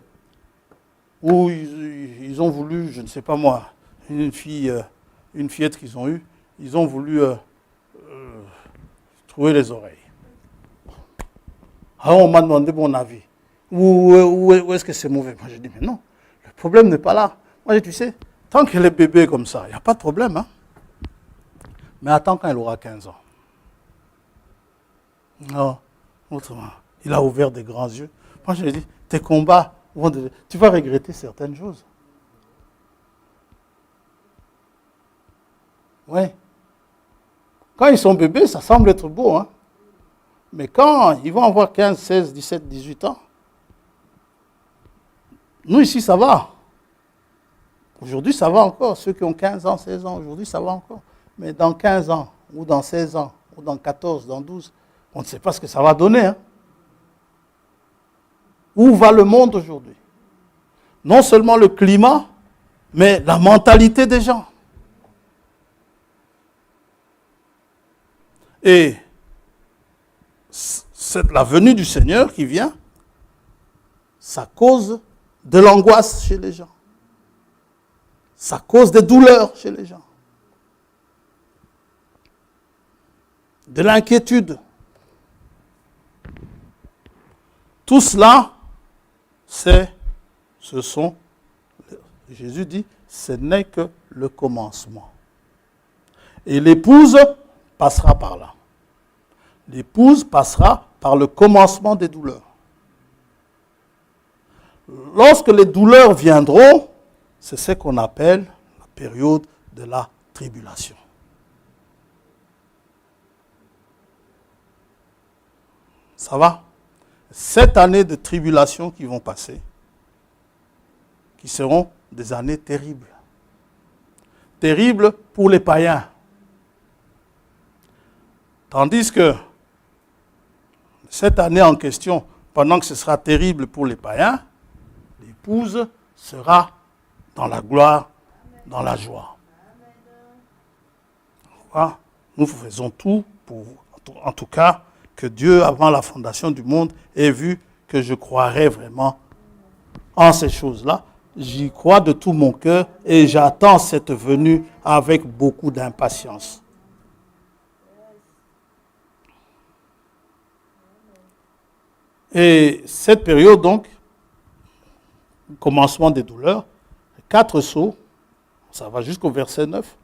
où ils ont voulu, je ne sais pas moi, une fillette qu'ils ont eue, ils ont voulu trouver les oreilles. Alors on m'a demandé mon avis. Où est-ce que c'est mauvais? Moi j'ai dit, mais non, le problème n'est pas là. Moi j'ai dit, tu sais, tant qu'elle est bébé comme ça, il n'y a pas de problème. Hein? Mais attends quand elle aura 15 ans. Non, autrement. Il a ouvert des grands yeux. Moi je lui ai dit, tes combats, tu vas regretter certaines choses. Oui. Quand ils sont bébés, ça semble être beau. Hein? Mais quand ils vont avoir 15, 16, 17, 18 ans, nous ici ça va. Aujourd'hui ça va encore. Ceux qui ont 15 ans, 16 ans, aujourd'hui ça va encore. Mais dans 15 ans, ou dans 16 ans, ou dans 14, dans 12, on ne sait pas ce que ça va donner. Hein? Où va le monde aujourd'hui? Non seulement le climat, mais la mentalité des gens. Et c'est la venue du Seigneur qui vient, ça cause de l'angoisse chez les gens. Ça cause des douleurs chez les gens. De l'inquiétude. Tout cela, Jésus dit, ce n'est que le commencement. Et l'épouse passera par là. L'épouse passera par le commencement des douleurs. Lorsque les douleurs viendront, c'est ce qu'on appelle la période de la tribulation. Ça va? 7 années de tribulation qui vont passer, qui seront des années terribles. Terribles pour les païens. Tandis que cette année en question, pendant que ce sera terrible pour les païens, l'épouse sera dans la gloire, dans la joie. Voilà. Nous faisons tout pour, en tout cas, que Dieu, avant la fondation du monde, ait vu que je croirais vraiment en ces choses-là. J'y crois de tout mon cœur et j'attends cette venue avec beaucoup d'impatience. Et cette période, donc, commencement des douleurs, 4 sauts, ça va jusqu'au verset 9,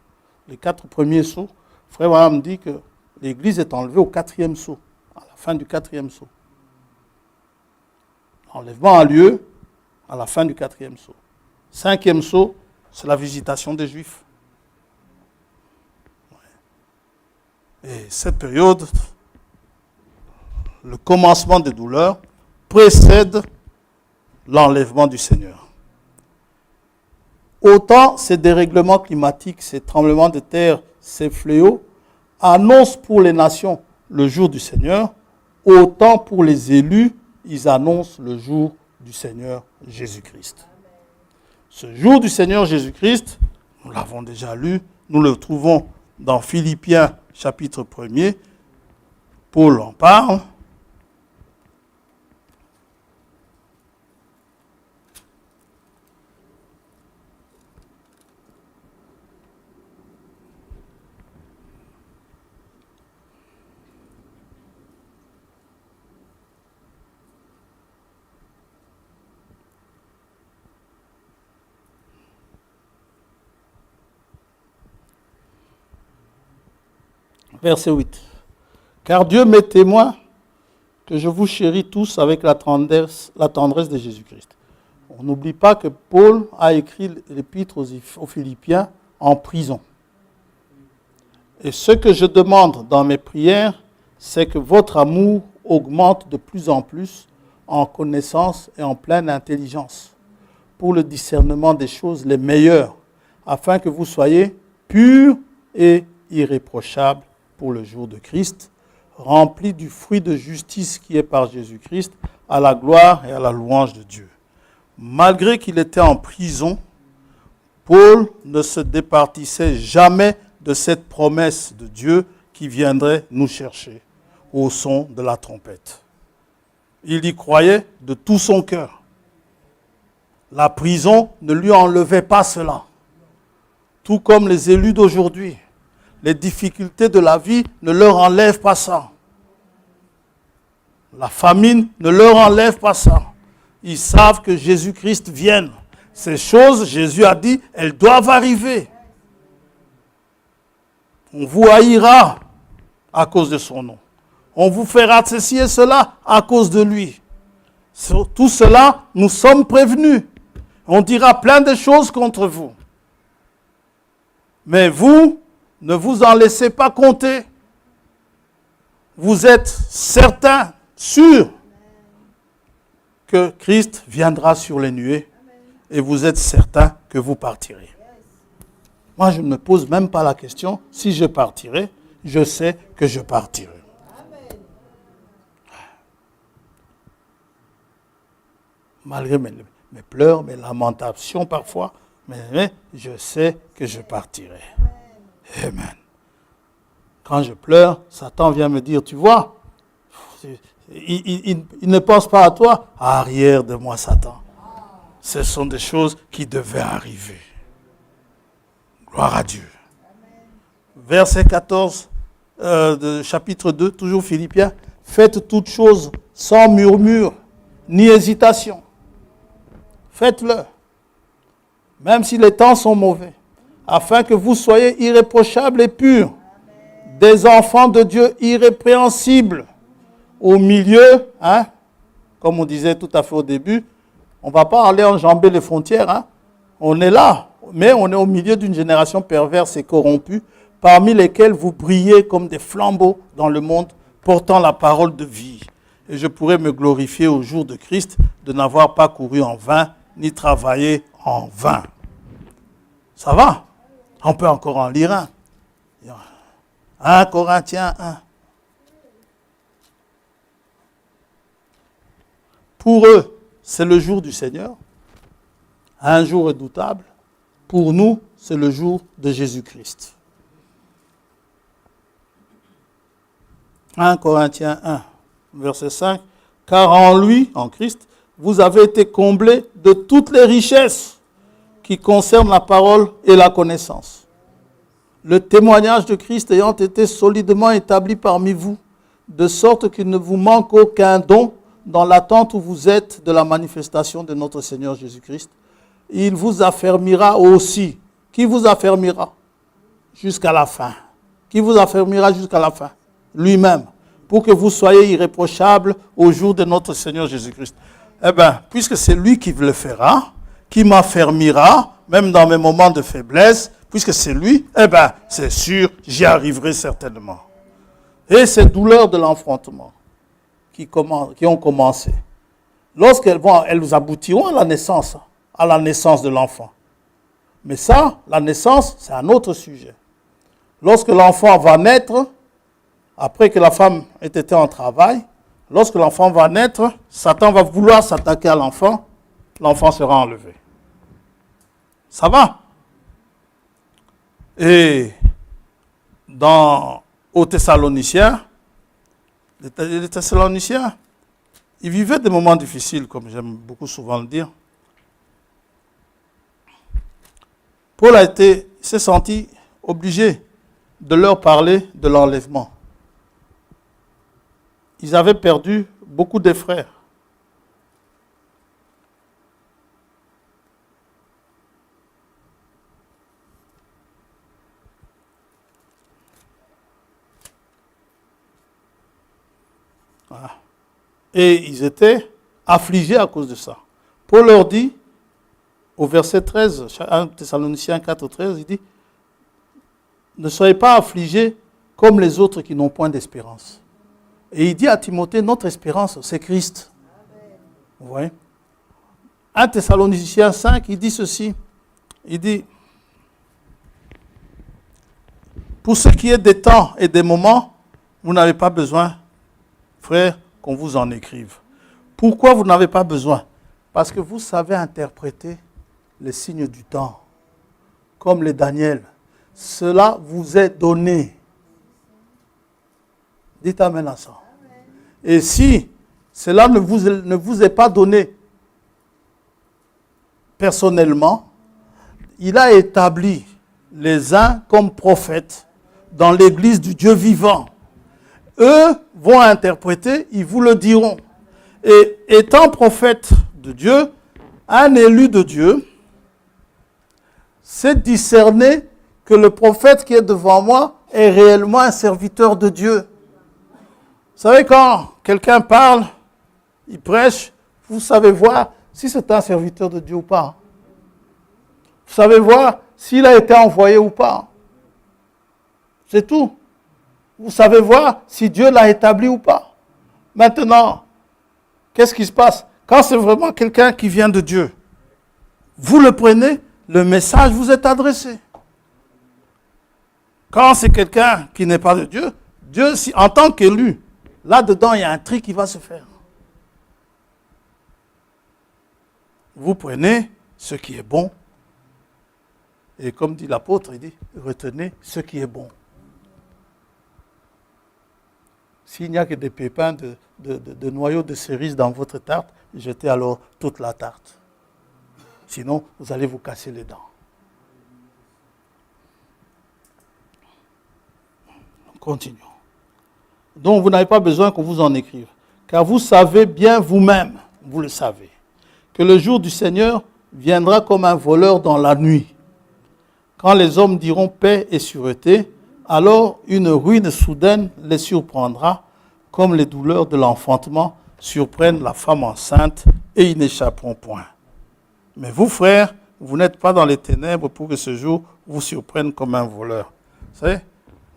les 4 premiers sauts, Frère Branham dit que l'Église est enlevée au 4e saut, à la fin du 4e saut. L'enlèvement a lieu à la fin du 4e saut. 5e saut, c'est la visitation des Juifs. Et cette période, le commencement des douleurs, précède l'enlèvement du Seigneur. Autant ces dérèglements climatiques, ces tremblements de terre, ces fléaux, annoncent pour les nations le jour du Seigneur, autant pour les élus, ils annoncent le jour du Seigneur Jésus-Christ. Ce jour du Seigneur Jésus-Christ, nous l'avons déjà lu, nous le trouvons dans Philippiens chapitre 1er. Paul en parle. Verset 8. Car Dieu m'est témoin que je vous chéris tous avec la tendresse de Jésus-Christ. On n'oublie pas que Paul a écrit l'épître aux Philippiens en prison. Et ce que je demande dans mes prières, c'est que votre amour augmente de plus en plus en connaissance et en pleine intelligence, pour le discernement des choses les meilleures, afin que vous soyez purs et irréprochables pour le jour de Christ, remplis du fruit de justice qui est par Jésus-Christ, à la gloire et à la louange de Dieu. Malgré qu'il était en prison, Paul ne se départissait jamais de cette promesse de Dieu qui viendrait nous chercher au son de la trompette. Il y croyait de tout son cœur. La prison ne lui enlevait pas cela. Tout comme les élus d'aujourd'hui, les difficultés de la vie ne leur enlèvent pas ça. La famine ne leur enlève pas ça. Ils savent que Jésus-Christ vienne. Ces choses, Jésus a dit, elles doivent arriver. On vous haïra à cause de son nom. On vous fera ceci et cela à cause de lui. Sur tout cela, nous sommes prévenus. On dira plein de choses contre vous. Mais vous, ne vous en laissez pas compter. Vous êtes certains, sûrs, que Christ viendra sur les nuées et vous êtes certains que vous partirez. Moi, je ne me pose même pas la question, si je partirai, je sais que je partirai. Malgré mes pleurs, mes lamentations parfois, mais je sais que je partirai. Amen. Quand je pleure, Satan vient me dire, tu vois, il ne pense pas à toi. Arrière de moi, Satan. Ce sont des choses qui devaient arriver. Gloire à Dieu. Verset 14 de chapitre 2, toujours Philippiens. Faites toutes choses sans murmure, ni hésitation. Faites-le. Même si les temps sont mauvais. Afin que vous soyez irréprochables et purs. Des enfants de Dieu irrépréhensibles. Au milieu, comme on disait tout à fait au début, on ne va pas aller enjamber les frontières. On est là, mais on est au milieu d'une génération perverse et corrompue, parmi lesquelles vous brillez comme des flambeaux dans le monde, portant la parole de vie. Et je pourrais me glorifier au jour de Christ de n'avoir pas couru en vain, ni travaillé en vain. Ça va? On peut encore en lire un. 1 Corinthiens 1. Pour eux, c'est le jour du Seigneur, un jour redoutable. Pour nous, c'est le jour de Jésus-Christ. 1 Corinthiens 1, verset 5. Car en lui, en Christ, vous avez été comblés de toutes les richesses qui concernent la parole et la connaissance. Le témoignage de Christ ayant été solidement établi parmi vous, de sorte qu'il ne vous manque aucun don dans l'attente où vous êtes de la manifestation de notre Seigneur Jésus-Christ. Il vous affermira aussi. Qui vous affermira? Jusqu'à la fin. Qui vous affermira jusqu'à la fin? Lui-même. Pour que vous soyez irréprochables au jour de notre Seigneur Jésus-Christ. Eh bien, puisque c'est lui qui le fera, qui m'affermira, même dans mes moments de faiblesse, puisque c'est lui, eh bien, c'est sûr, j'y arriverai certainement. Et ces douleurs de l'enfantement qui ont commencé, lorsqu'elles elles aboutiront à la naissance de l'enfant. Mais ça, la naissance, c'est un autre sujet. Lorsque l'enfant va naître, après que la femme ait été en travail, lorsque l'enfant va naître, Satan va vouloir s'attaquer à l'enfant, l'enfant sera enlevé. Ça va? Et aux Thessaloniciens, les Thessaloniciens, ils vivaient des moments difficiles, comme j'aime beaucoup souvent le dire. Paul s'est senti obligé de leur parler de l'enlèvement. Ils avaient perdu beaucoup de frères. Voilà. Et ils étaient affligés à cause de ça. Paul leur dit, au verset 13, 1 Thessaloniciens 4, 13, il dit, ne soyez pas affligés comme les autres qui n'ont point d'espérance. Et il dit à Timothée, notre espérance, c'est Christ. Vous voyez? 1 Thessaloniciens 5, il dit ceci. Il dit, pour ce qui est des temps et des moments, vous n'avez pas besoin, frère, qu'on vous en écrive. Pourquoi vous n'avez pas besoin? Parce que vous savez interpréter les signes du temps, comme les Daniel. Cela vous est donné. Dites amen à ça. Et si cela ne vous est pas donné personnellement, il a établi les uns comme prophètes dans l'église du Dieu vivant. Eux vont interpréter, ils vous le diront. Et étant prophète de Dieu, un élu de Dieu, c'est discerner que le prophète qui est devant moi est réellement un serviteur de Dieu. Vous savez, quand quelqu'un parle, il prêche, vous savez voir si c'est un serviteur de Dieu ou pas. Vous savez voir s'il a été envoyé ou pas. C'est tout. Vous savez voir si Dieu l'a établi ou pas. Maintenant, qu'est-ce qui se passe? Quand c'est vraiment quelqu'un qui vient de Dieu, vous le prenez, le message vous est adressé. Quand c'est quelqu'un qui n'est pas de Dieu, Dieu, en tant qu'élu, là-dedans, il y a un tri qui va se faire. Vous prenez ce qui est bon. Et comme dit l'apôtre, il dit, retenez ce qui est bon. S'il n'y a que des pépins de noyaux de cerises dans votre tarte, jetez alors toute la tarte. Sinon, vous allez vous casser les dents. Continuons. Donc, vous n'avez pas besoin qu'on vous en écrive. Car vous savez bien vous-même, vous le savez, que le jour du Seigneur viendra comme un voleur dans la nuit. Quand les hommes diront paix et sûreté, alors une ruine soudaine les surprendra, comme les douleurs de l'enfantement surprennent la femme enceinte, et ils n'échapperont point. Mais vous, frères, vous n'êtes pas dans les ténèbres pour que ce jour vous surprenne comme un voleur. Vous savez,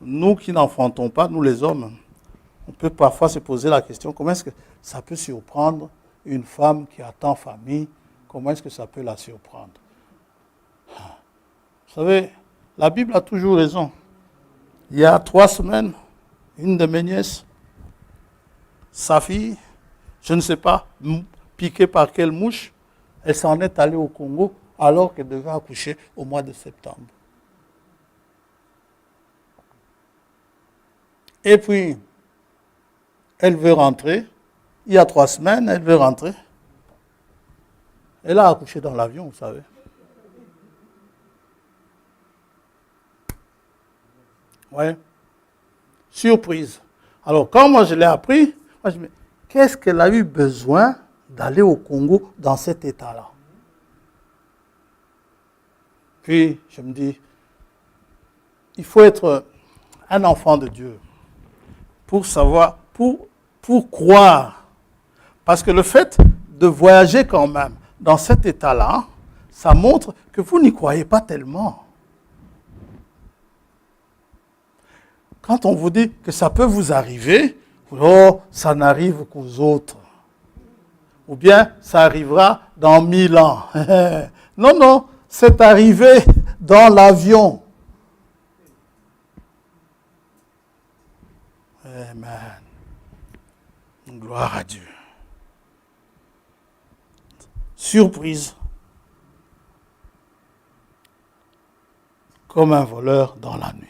nous qui n'enfantons pas, nous les hommes, on peut parfois se poser la question, comment est-ce que ça peut surprendre une femme qui attend famille? Comment est-ce que ça peut la surprendre? Vous savez, la Bible a toujours raison. Il y a 3 semaines, une de mes nièces, sa fille, je ne sais pas, piquée par quelle mouche, elle s'en est allée au Congo alors qu'elle devait accoucher au mois de septembre. Et puis, elle veut rentrer. Il y a 3 semaines, elle veut rentrer. Elle a accouché dans l'avion, vous savez. Ouais. Surprise. Alors, quand moi je l'ai appris, moi je me dis, qu'est-ce qu'elle a eu besoin d'aller au Congo dans cet état-là? Puis, je me dis, il faut être un enfant de Dieu pour savoir, pour croire. Parce que le fait de voyager quand même dans cet état-là, ça montre que vous n'y croyez pas tellement. Quand on vous dit que ça peut vous arriver, oh, ça n'arrive qu'aux autres. Ou bien, ça arrivera dans 1000 ans. Non, non, c'est arrivé dans l'avion. Amen. Gloire à Dieu. Surprise. Comme un voleur dans la nuit.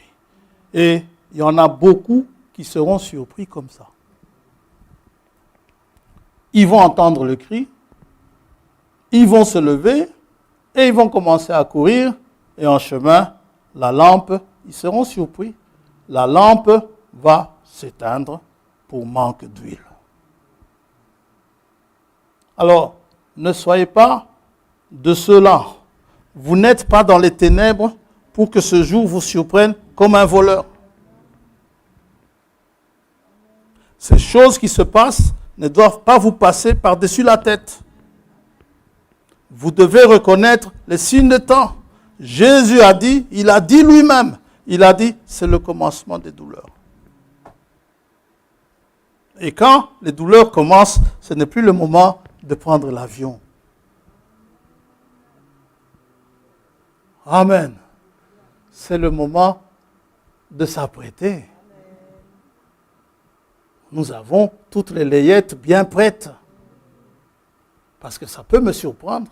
Et il y en a beaucoup qui seront surpris comme ça. Ils vont entendre le cri, ils vont se lever et ils vont commencer à courir. Et en chemin, la lampe, ils seront surpris. La lampe va s'éteindre pour manque d'huile. Alors, ne soyez pas de ceux-là. Vous n'êtes pas dans les ténèbres pour que ce jour vous surprenne comme un voleur. Ces choses qui se passent ne doivent pas vous passer par-dessus la tête. Vous devez reconnaître les signes de temps. Jésus a dit, il a dit lui-même, il a dit, c'est le commencement des douleurs. Et quand les douleurs commencent, ce n'est plus le moment de prendre l'avion. Amen. C'est le moment de s'apprêter. Nous avons toutes les layettes bien prêtes. Parce que ça peut me surprendre.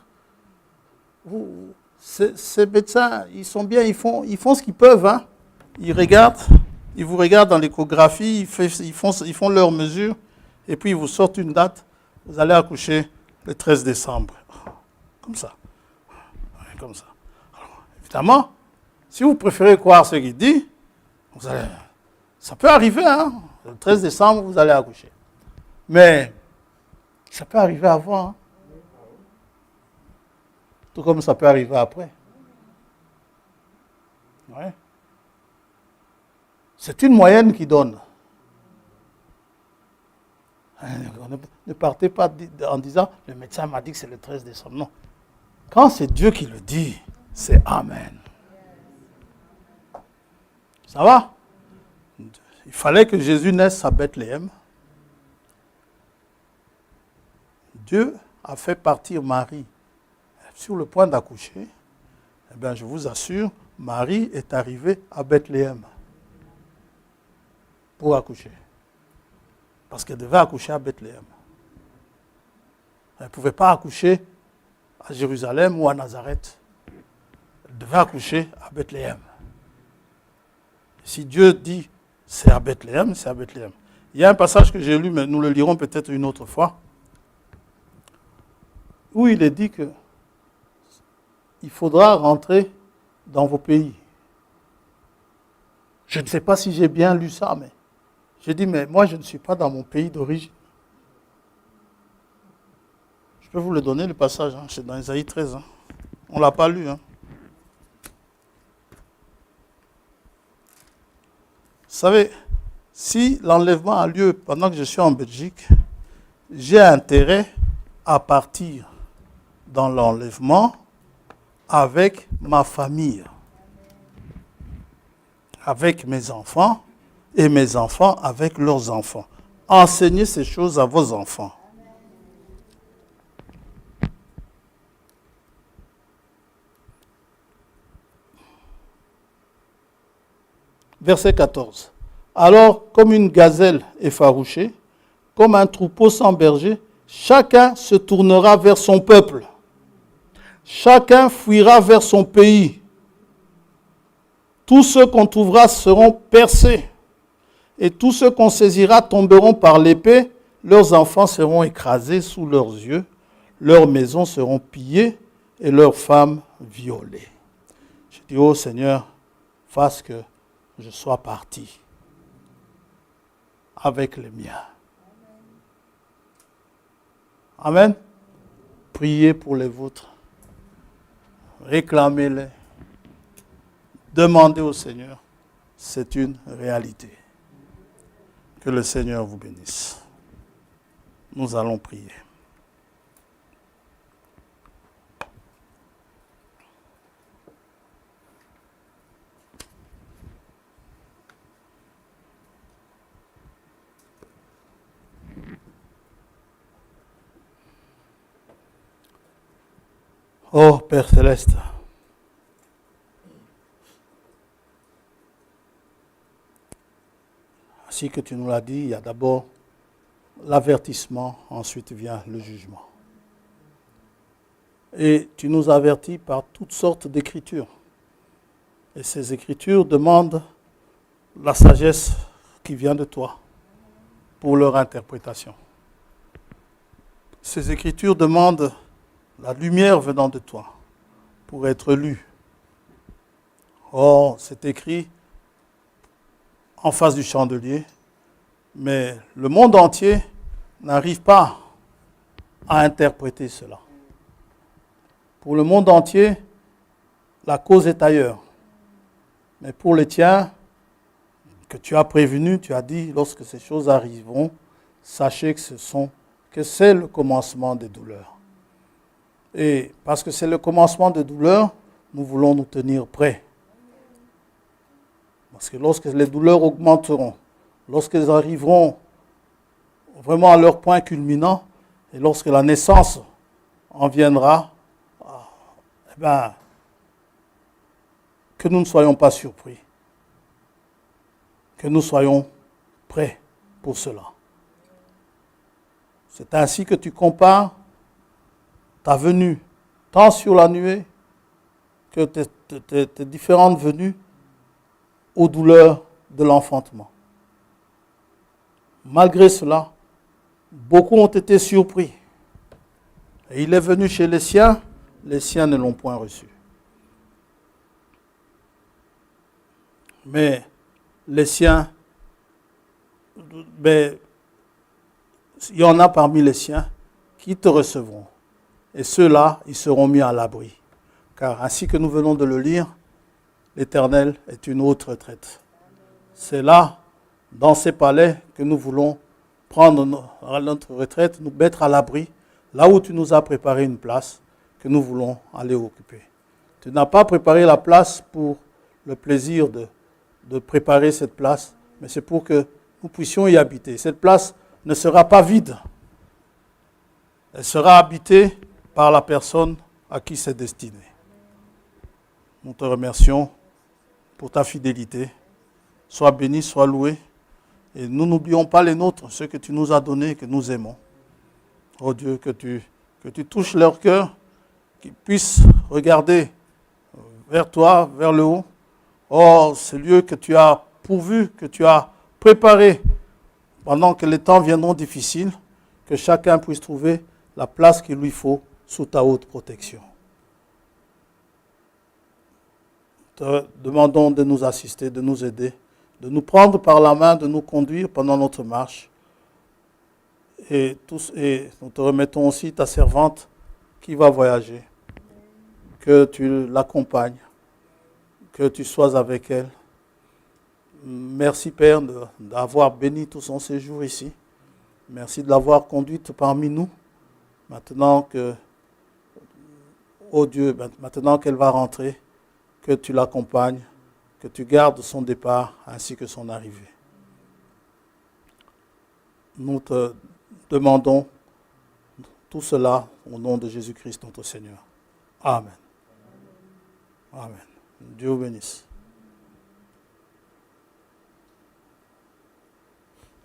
Ces médecins, ils sont bien, ils font ce qu'ils peuvent. Hein. Ils vous regardent dans l'échographie, ils font leurs mesures, et puis ils vous sortent une date. Vous allez accoucher le 13 décembre. Comme ça. Comme ça. Alors, évidemment, si vous préférez croire ce qu'il dit, ça peut arriver. Hein. Le 13 décembre, vous allez accoucher. Mais ça peut arriver avant. Hein. Tout comme ça peut arriver après. Ouais. C'est une moyenne qui donne. Ne partez pas en disant, le médecin m'a dit que c'est le 13 décembre. Non. Quand c'est Dieu qui le dit, c'est Amen. Ça va? Il fallait que Jésus naisse à Bethléem. Dieu a fait partir Marie sur le point d'accoucher. Eh bien, je vous assure, Marie est arrivée à Bethléem pour accoucher. Parce qu'elle devait accoucher à Bethléem. Elle ne pouvait pas accoucher à Jérusalem ou à Nazareth. Elle devait accoucher à Bethléem. Si Dieu dit c'est à Bethléem, c'est à Bethléem. Il y a un passage que j'ai lu, mais nous le lirons peut-être une autre fois, où il est dit que il faudra rentrer dans vos pays. Je ne sais pas si j'ai bien lu ça, mais j'ai dit, mais moi je ne suis pas dans mon pays d'origine. Je peux vous le donner, le passage, hein, c'est dans Isaïe 13. Hein. On ne l'a pas lu. Hein. Vous savez, si l'enlèvement a lieu pendant que je suis en Belgique, j'ai intérêt à partir dans l'enlèvement avec ma famille, avec mes enfants et mes enfants avec leurs enfants. Enseignez ces choses à vos enfants. Verset 14. Alors, comme une gazelle effarouchée, comme un troupeau sans berger, chacun se tournera vers son peuple. Chacun fuira vers son pays. Tous ceux qu'on trouvera seront percés. Et tous ceux qu'on saisira tomberont par l'épée. Leurs enfants seront écrasés sous leurs yeux. Leurs maisons seront pillées et leurs femmes violées. Je dis, ô Seigneur, fasse que je sois parti avec les miens. Amen. Priez pour les vôtres. Réclamez-les. Demandez au Seigneur. C'est une réalité. Que le Seigneur vous bénisse. Nous allons prier. Oh Père Céleste, ainsi que tu nous l'as dit, il y a d'abord l'avertissement, ensuite vient le jugement. Et tu nous avertis par toutes sortes d'écritures. Et ces écritures demandent la sagesse qui vient de toi pour leur interprétation. Ces écritures demandent la lumière venant de toi pour être lue. Or, c'est écrit en face du chandelier, mais le monde entier n'arrive pas à interpréter cela. Pour le monde entier, la cause est ailleurs. Mais pour les tiens, que tu as prévenu, tu as dit, lorsque ces choses arriveront, sachez que c'est le commencement des douleurs. Et parce que c'est le commencement des douleurs, nous voulons nous tenir prêts. Parce que lorsque les douleurs augmenteront, lorsqu'elles arriveront vraiment à leur point culminant, et lorsque la naissance en viendra, eh bien, que nous ne soyons pas surpris, que nous soyons prêts pour cela. C'est ainsi que tu compares ta venue, tant sur la nuée que tes différentes venues aux douleurs de l'enfantement. Malgré cela, beaucoup ont été surpris. Et il est venu chez les siens ne l'ont point reçu. Mais les siens, il y en a parmi les siens qui te recevront. Et ceux-là, ils seront mis à l'abri. Car ainsi que nous venons de le lire, l'Éternel est une haute retraite. C'est là, dans ces palais, que nous voulons prendre notre retraite, nous mettre à l'abri, là où tu nous as préparé une place, que nous voulons aller occuper. Tu n'as pas préparé la place pour le plaisir de préparer cette place, mais c'est pour que nous puissions y habiter. Cette place ne sera pas vide. Elle sera habitée par la personne à qui c'est destiné. Nous te remercions pour ta fidélité. Sois béni, sois loué. Et nous n'oublions pas les nôtres, ceux que tu nous as donnés et que nous aimons. Oh Dieu, que tu touches leur cœur, qu'ils puissent regarder vers toi, vers le haut. Oh, ce lieu que tu as pourvu, que tu as préparé pendant que les temps viendront difficiles, que chacun puisse trouver la place qu'il lui faut sous ta haute protection. Te demandons de nous assister, de nous aider, de nous prendre par la main, de nous conduire pendant notre marche. Et nous te remettons aussi ta servante qui va voyager. Que tu l'accompagnes, que tu sois avec elle. Merci Père d'avoir béni tout son séjour ici. Merci de l'avoir conduite parmi nous. Maintenant que, oh Dieu, maintenant qu'elle va rentrer, que tu l'accompagnes, que tu gardes son départ ainsi que son arrivée. Nous te demandons tout cela au nom de Jésus-Christ notre Seigneur. Amen. Amen. Dieu vous bénisse.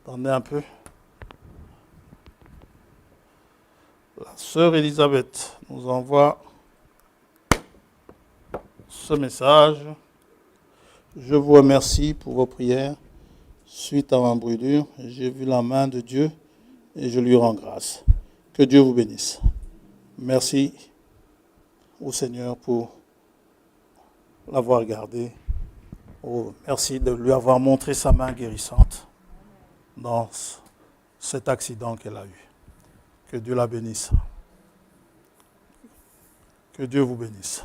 Attendez un peu. La sœur Elisabeth nous envoie ce message. Je vous remercie pour vos prières. Suite à ma brûlure, j'ai vu la main de Dieu et je lui rends grâce. Que Dieu vous bénisse. Merci au Seigneur pour l'avoir gardé. Oh, merci de lui avoir montré sa main guérissante dans cet accident qu'elle a eu. Que Dieu la bénisse. Que Dieu vous bénisse.